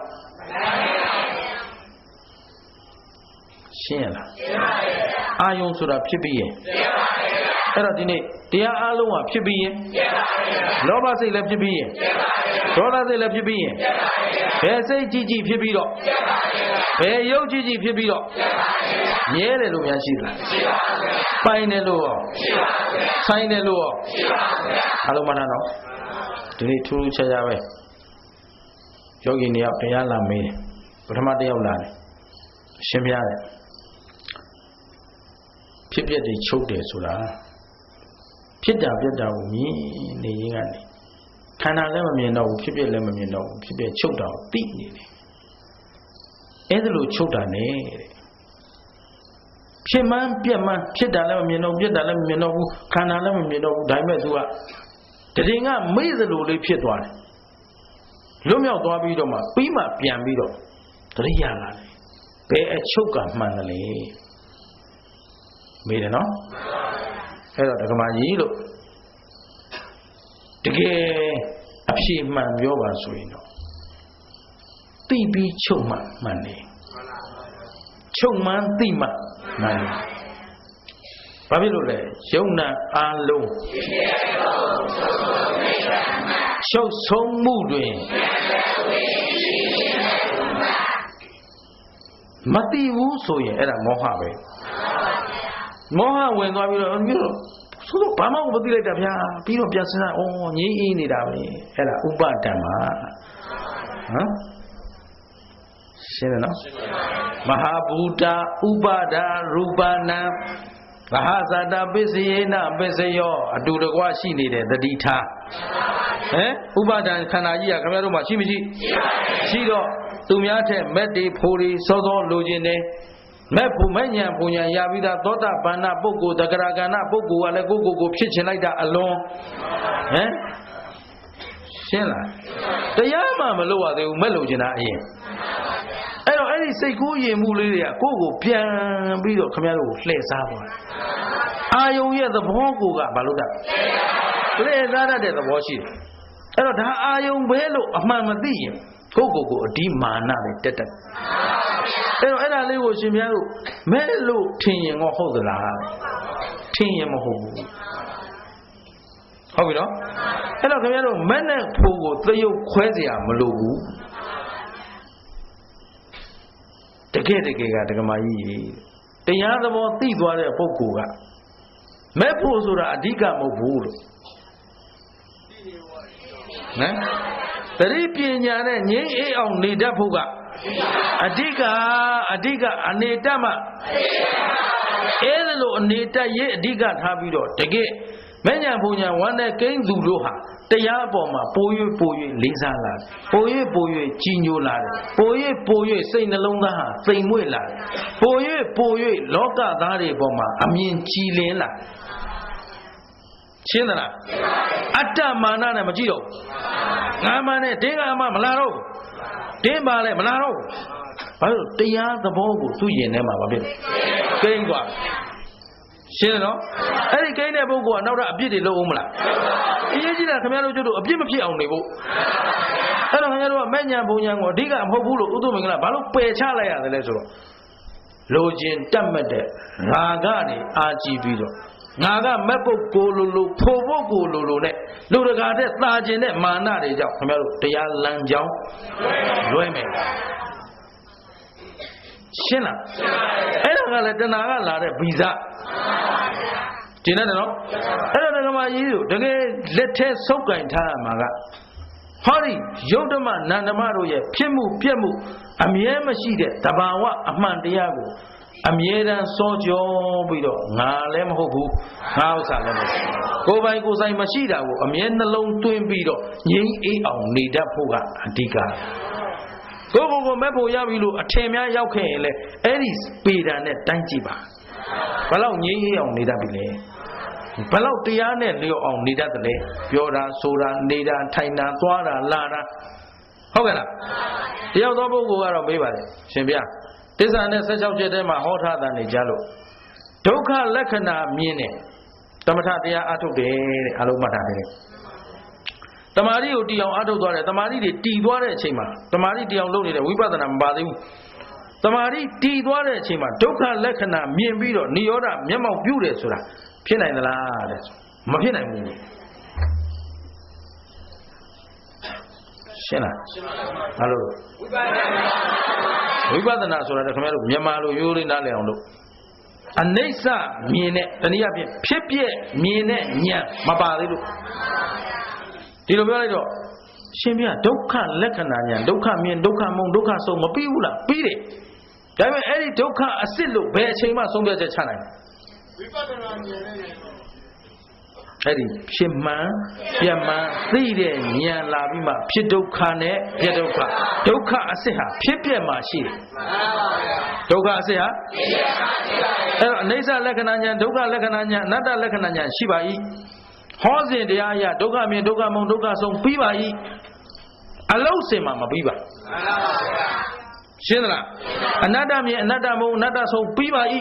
ရှင်းရလားအာယုံဆိုတာဖြစ်ပြီးရင်အဲ့တော့ဒီနေ့တရားအလုံးကဖြစ်ပြီးရင်လောဘစိတ်လည်းဖြစ်ပြီးရင်ဒေါသစိတ်လည်းဖြစ်ပြီးရင်ဘယ်စိတ်ကြီးဖြစ်ပြီးတော့ဘယ်ရုပ်ကြီးဖြစ်ပြီးတော့မြဲတယ်လို့များရှိသလားပိုင်တယ်လို့ရောဆိုင်တယ်လို့ရောအလုံးမနာတော့ဒီနေ့ထူးထူးခြားခြားပဲယောဂီနေရောက်တရားလာမေးတယ်ပထမတစ်ယောက်လာတယ်ရှင်းပြတယ်ဖြစ်ပျက်တွေချုပ်တယ်ဆိုတာဖြစ်တာပြက်တာကိုမြင်နေရင်ကနေခန္ဓာလည်းမမြင်တော့ဘူးဖြစ်ပျက်လည်းမမြင်တော့ဘူးဖြစ်ပျက်ချုပ်တာကိုသိနေတယ်အဲ့ဒါလို့ချုပ်တာနဲ့တဲ့ဖြစ်မှန်းပြက်မှန်းဖြစ်တာလည်းမမြင်တော့ပြက်တာလည်းမမြင်တော့ဘူးခန္ဓာလည်းမမြင်တော့ဘူးဒါပေမဲ့သူကတရင်ကမေ့သလိုလေးဖြစ်သွားတယ်လွတ်မြောက်သွားပြီးတော့မှပြီးမှပြန်ပြီးတော့တရိယာလာတယ်ဘယ်အချုပ်ကမှန်တယ်လဲမေးတယ်နော် အဲ့တော့ဒကမာကြီးလို့တကယ်အဖြေမှန်ပြောပါဆိုရင်တော့သိပြီးချုပ်မှမှန်တယ်ချုပ်မှန်သိမှမှန်တယ်ဘာဖြစ်လို့လဲယုံနာအားလုံးချုပ်ဆုံးမှုတွင်မသိဘူးဆိုရင်အဲ့ဒါမောဟပဲမောဟဝင်သွားပြီးတော့ဆိုတော့ဘာမှမသိလိုက်တာဗျာပြီးတော့ပြန်စဉ်းစားငြိမ်းအေးနေတာပဲအဲ့ဒါဥပါဒံမှာဟမ်ရှင်းတယ်နော်မဟာဘူတာဥပါဒာရူပနာသဟဇာတာပစ္စယေနပစ္စယောအတူတကွရှိနေတယ်တတိထားဥပါဒံခန္ဓာကြီးကခင်ဗျားတို့မှာရှိမရှိရှိတော့သူများထက်မက်တွေဖိုးတွေစောစောလိုချင်တယ်မက်ဖို့မဲ့ညာပူညာရပြီးသားသောတာပန္နပုဂ္ဂိုလ်တဂရကဏပုဂ္ဂိုလ်ကလည်းကိုဖြစ်ချင်လိုက်တာအလွန်ရှင်းလားတရားမှမလို့ရသေးဘူးမက်လို့ချင်တာအရင်အဲ့တော့အဲ့ဒီစိတ်ကူးရင်မှုလေးတွေကကိုပြန်ပြီးတော့ခင်ဗျားတို့လှည့်စားသွားအာယုံရဲ့သဘောကိုကဘာလို့လဲလှည့်စားတတ်တဲ့သဘောရှိတယ်အဲ့တော့ဒါအာယုံပဲလို့အမှန်မသိရင်ကိုအဒီမာနနဲ့တက်တက်အဲ့တော့အဲ့ဒါလေးကိုရှင်များတို့မဲလို့ထင်ရင်တော့ဟုတ်သလားထင်ရင်မဟုတ်ဘူးဟုတ်ပြီနော်အဲ့တော့ခင်ဗျားတို့မက်နဲ့ဖို့ကိုသရုပ်ခွဲเสียမလိုဘူးတကယ်ကဒကမာကြီးတရားသဘောသိသွားတဲ့ပုဂ္ဂိုလ်ကမဲ့ဖို့ဆိုတာအဓိကမဟုတ်ဘူးလို့နော်သတိပညာနဲ့ငြိမ်းအေးအောင်နေတတ်ဖို့ကအဓိကအနေတတ်မှအဲ့ဒါလို့အနေတတ်ရေးအဓိကထားပြီးတော့တကယ်မဉ္ဇဉ်ဘုံညာဝမ်းနဲ့ကိန်းသူတို့ဟာတရားအပေါ်မှာပို၍လေးစားလာတယ်ပို၍ကြီးညိုလာတယ်ပို၍စိတ်နှလုံးသားဟာသိမ်မွေ့လာတယ်ပို၍လောကသားတွေပေါ်မှာအမြင်ကြည်လင်းလာရှင်းသလားအတ္တမာနနဲ့မကြည့်တော့ငါမှနဲ့တင်းကမှမလာတော့တင်းပါလဲမလာတော့ဘာလို့တရားသဘောကိုသူ့ရင်ထဲမှာမဖြစ်ကိန်းသွားရှင်းတယ်နော်အဲ့ဒီကိန်းတဲ့ပုဂ္ဂိုလ်ကနောက်တော့အပြစ်တွေလုပ်အောင်မလားအရေးကြီးတာခင်ဗျားတို့တို့အပြစ်မဖြစ်အောင်နေဖို့အဲ့တော့ခင်ဗျားတို့ကမဲ့ညာဘုံညာကိုအဓိကမဟုတ်ဘူးလို့ဥဒ္ဓမင်္ဂလာဘာလို့ပယ်ချလိုက်ရတယ်လဲဆိုတော့လိုချင်တတ်မှတ်တဲ့ရာဂတွေအာကြည့်ပြီးတော့ငါကမက်ပုတ်ကိုလိုဖိုပုတ်ကိုလိုနဲ့လူတကာတဲ့သာကျင်တဲ့မာနတွေကြောင့်ခင်ဗျားတို့တရားလမ်းကြောင်းလွဲမယ်ရှင်းလားအဲ့ဒါကလည်းတဏှာကလာတဲ့ဗီဇကျင်းတယ်နော်အဲ့တော့ဓမ္မကြီးတို့တကယ်လက်ထဲဆုပ်ကင်ထားရမှာကဟောဒီယုတ်ဓမ္မနန္ဓမတို့ရဲ့ဖြစ်မှုပြက်မှုအမြဲမရှိတဲ့တဘာဝအမှန်တရားကိုအမြဲတမ်းစောကြောပြီးတော့ငါလည်းမဟုတ်ဘူးငါဥစ္စာလည်းမဟုတ်ကိုယ်ပိုင်ကိုယ်ဆိုင်မရှိတာကိုအမြဲနှလုံးသွင်းပြီးတော့ငြိမ်းအေးအောင်နေတတ်ဖို့ကအဓိကကိုမဲ့ဖို့ရပြီလို့အထင်များရောက်ခဲ့ရင်လေအဲ့ဒီပေတံနဲ့တိုင်းကြည့်ပါဘယ်လောက်ငြိမ်းအေးအောင်နေတတ်ပြီလဲဘယ်လောက်တရားနဲ့လျော့အောင်နေတတ်တယ်လဲပြောတာဆိုတာနေတာထိုင်တာသွားတာလာတာဟုတ်ကဲ့လားတယောက်သောပုဂ္ဂိုလ်ကတော့မေးပါတယ်ရှင်ဗျာသစ္စာနဲ့16ချက်ထဲမှာဟောထားတာနေကြလို့ဒုက္ခလက္ခဏာမြင်တယ်တမထတရားအထုတ်တယ်တဲ့အလုံးမှတ်ထားတယ်တမာရီကိုတီအောင်အထုတ်သွားတယ်တမာရီတွေတီသွားတဲ့အချိန်မှာတမာရီတီအောင်လုပ်နေတဲ့ဝိပဿနာမပါသေးဘူးတမာရီတီသွားတဲ့အချိန်မှာဒုက္ခလက္ခဏာမြင်ပြီးတော့နိရောဓမျက်မှောက်ပြုတယ်ဆိုတာဖြစ်နိုင်သလားတဲ့မဖြစ်နိုင်ဘူးရှင်းလားဘာလို့ဝိပဿနာဆိုတာခင်ဗျားတို့မြန်မာလိုရိုးလေးနားလည်အောင်လို့အနိစ္စမြင်တဲ့တနည်းအားဖြင့်ဖြစ်ပြက်မြင်တဲ့ဉာဏ်မပါသေးလို့ဒီလိုပြောလိုက်တော့ရှင်ပြဒုက္ခလက္ခဏာဉာဏ်ဒုက္ခမြင်ဒုက္ခမုံဒုက္ခဆုံးမပြီးဘူးလားပြီးတယ်ဒါပေမဲ့အဲ့ဒီဒုက္ခအစစ်လို့ဘယ်အချိန်မှဆုံးဖြတ်ချက်ချနိုင်ဝိပဿနာဉာဏ်နဲ့အဲ့ဒီဖြစ်မှန်ပြမှန်သိတဲ့ဉာဏ်လာပြီးမှဖြစ်ဒုက္ခနဲ့ပြဒုက္ခဒုက္ခအစစ်ဟာဖြစ်ပြမှာရှိတယ်ဒုက္ခအစစ်ဟာဖြစ်ပြမှာရှိပါတယ်အဲ့တော့အနိစ္စလက္ခဏာဉာဏ်ဒုက္ခလက္ခဏာဉာဏ်အနတ္တလက္ခဏာဉာဏ်ရှိပါ၏ဟောစဉ်တရားအရဒုက္ခမြင်ဒုက္ခမုံဒုက္ခဆုံးပြီးပါ၏အလုံးစင်မှာမပြီးပါရှင်းသလားအနတ္တမြင်အနတ္တမုံအနတ္တဆုံးပြီးပါ၏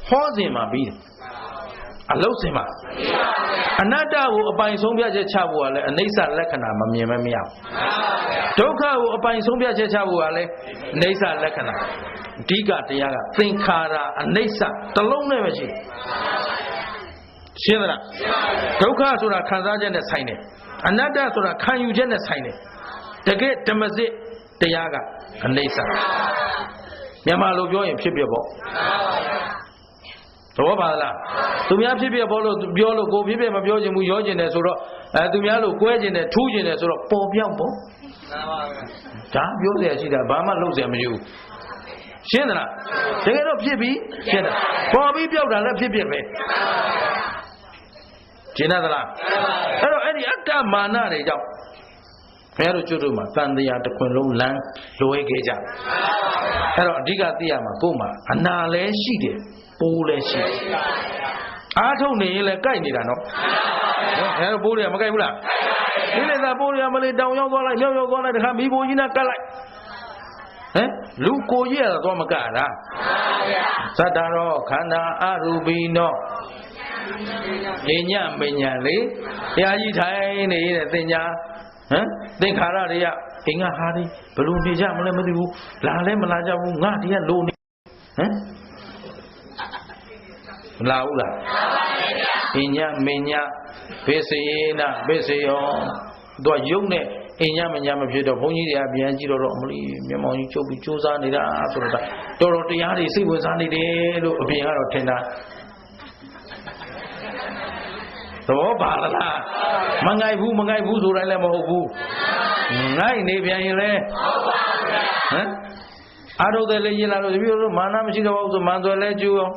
ဟောစဉ်မှာပြီးတယ် အလုံးစင်မှာအနတ္တကိုအပိုင်ဆုံးဖြတ်ချက်ချဖို့ကလည်းအနိစ္စလက္ခဏာမမြင်မမရဘူးဒုက္ခကိုအပိုင်ဆုံးဖြတ်ချက်ချဖို့ကလည်းအနိစ္စလက္ခဏာအဓိကတရားကသင်္ခါရအနိစ္စတစ်လုံးနဲ့ပဲရှိရှင်းသလားဒုက္ခဆိုတာခံစားချက်နဲ့ဆိုင်တယ်အနတ္တဆိုတာခံယူချက်နဲ့ဆိုင်တယ်တကယ်ဓမ္မစစ်တရားကအနိစ္စမြန်မာလိုပြောရင်ဖြစ်ပြပေါ့သဘောပါလားသူများဖြစ်ပြပေါ့လို့ပြောလို့ကိုဖြစ်ပြမပြောချင်ဘူးရောချင်တယ်ဆိုတော့သူများလို့ကွဲချင်တယ်ထူးချင်တယ်ဆိုတော့ပေါ်ပြောင်းပေါ့ဒါပြောเสียရှိတာဘာမှလုပ်เสียမရှိဘူးရှင်းသလားတကယ်တော့ဖြစ်ပြီးရှင်းတယ်ပေါ်ပြီးပြောက်တာလည်းဖြစ်ဖြစ်ပဲရှင်းသလားအဲ့တော့အဲ့ဒီအတ္တမာနတွေကြောင့်ဘုရားတို့ကျွတ်တို့မှာတန်တရားတစ်ခွင်လုံးလမ်းလွဲခဲ့ကြအဲ့တော့အဓိကသိရမှာကိုယ်မှာအနာလည်းရှိတယ်ပိုးလည်းရှိတယ်အားထုတ်နေရင်လည်းကြိုက်နေတာနော်အဲ့တော့ပိုးတွေကမကြိုက်ဘူးလားဒီလေသာပိုးတွေကမလေးတောင်ရောက်သွားလိုက်မြောက်ရောက်သွားလိုက်တခါမိဘကြီးနဲ့ကတ်လိုက်ဟမ်လူကိုကြီးရတော့မကတာသတ္တရောခန္ဓာအရူပိနောဉာဏ်ညမဉဏ်လေတရားကြီးထိုင်နေတဲ့သင်ညာဟမ်သင်္ခါရတွေကအိမ်ကဟာတွေဘလို့နေကြမလဲမသိဘူးလာလဲမလာကြဘူးငါတည်းကလိုနေဟမ်မလာဘူးလားဉာဏ်ညမဉဏ်ဘေစေနာဘေစေယောတော့ယုံနဲ့အိမ်ညမညာမဖြစ်တော့ဘုန်းကြီးတွေကပြန်ကြည့်တော့အမလီမျက်မှောင်ကြီးချုပ်ပြီးစူးစမ်းနေတာဆိုတော့တော်တော်တရားတွေစိတ်ဝင်စားနေတယ်လို့အပြင်ကတော့ထင်တာသဘောပါလားမငိုက်ဘူးဆိုတိုင်းလည်းမဟုတ်ဘူးငိုက်နေပြန်ရင်လည်းဟမ်အားထုတ်တယ်လည်းရင်လာလို့တပည့်တို့မာနမရှိတော့ဘူးဆိုမန်သွယ်လဲကျူအောင်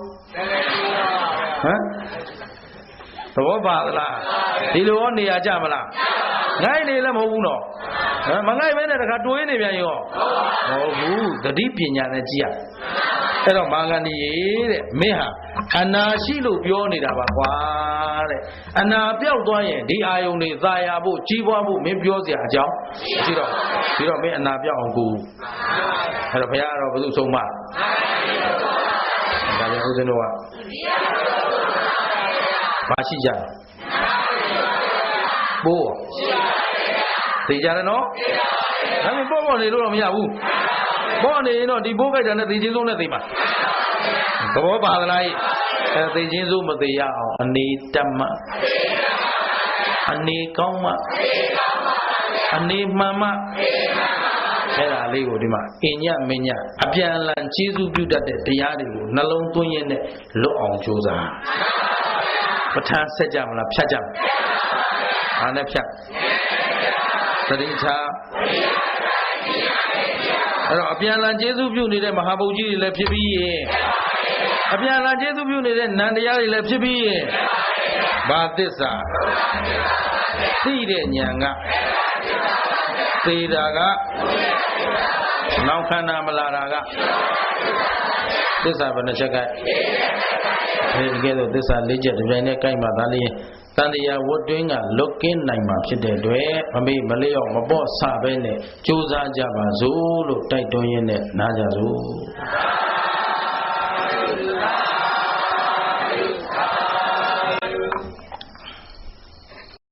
ဟမ်သဘောပါလားဒီလိုရောနေရကြမလားငိုက်နေလည်းမဟုတ်ဘူးနော်မငိုက်ပဲနဲ့တခါတွေးနေပြန်ရောမဟုတ်ဘူးသတိပညာနဲ့ကြည့်ရအဲ့တော့မာဂန္ဒီတဲ့မင်းဟာအနာရှိလို့ပြောနေတာပါကွာတဲ့အနာပြောက်သွားရင်ဒီအာယုန်တွေသာယာဖို့ကြီးပွားဖို့မင်းပြောเสียအကြောင်းရှိတော့ဒီတော့မင်းအနာပြောက်အောင်ကိုအဲ့တော့ဘုရားကတော့ဘယ်သူဆုံးမဒါပြန်ဦးဇင်းတို့ကမရှိကြဘူးပိုးသိကြတယ်နော်ဒါပေမဲ့ပေါ့နေလို့တော့မရဘူးပေါ့နေရင်တော့ဒီပိုးကြိုက်တာနဲ့သိချင်းဆုံးနဲ့သိမှာသဘောပါသလားအဲသိချင်းဆုံးမသိရအောင်အနေတမအနေကောင်းမှအနေမှန်မှအဲ့ဒါလေးကိုဒီမှာအညမညအပြန်အလှန်ကျေးဇူးပြုတတ်တဲ့တရားတွေကိုနှလုံးသွင်းရင်းနဲ့လွတ်အောင်ကြိုးစားပဋ္ဌာန်းဆက်ကြမလားဖြတ်ကြမလားအားနဲ့ဖြတ်သတိထားအဲ့တော့အပြန်အလှန်ကျေးဇူးပြုနေတဲ့မဟာဗုဒ္ဓကြီးတွေလည်းဖြစ်ပြီးရင်အပြန်အလှန်ကျေးဇူးပြုနေတဲ့နန္တရားတွေလည်းဖြစ်ပြီးရင်ဘာသစ္စာသိတဲ့ဉာဏ်ကသေတာကနောက်ခန္ဓာမလာတာကသစ္စာဘယ်နှချက်ကဲဒီကဲတော့သစ္စာ၄ချက်တစ်ပြိုင်တည်းကိုက်မှသာလျှင်တန်တရားဝတ်တွင်းကလွတ်ကင်းနိုင်မှာဖြစ်တဲ့အတွက်မမေ့မလျော့မပေါ့ဆပဲနဲ့ကြိုးစားကြပါစို့လို့တိုက်တွန်းရင်းနဲ့နားကြစို့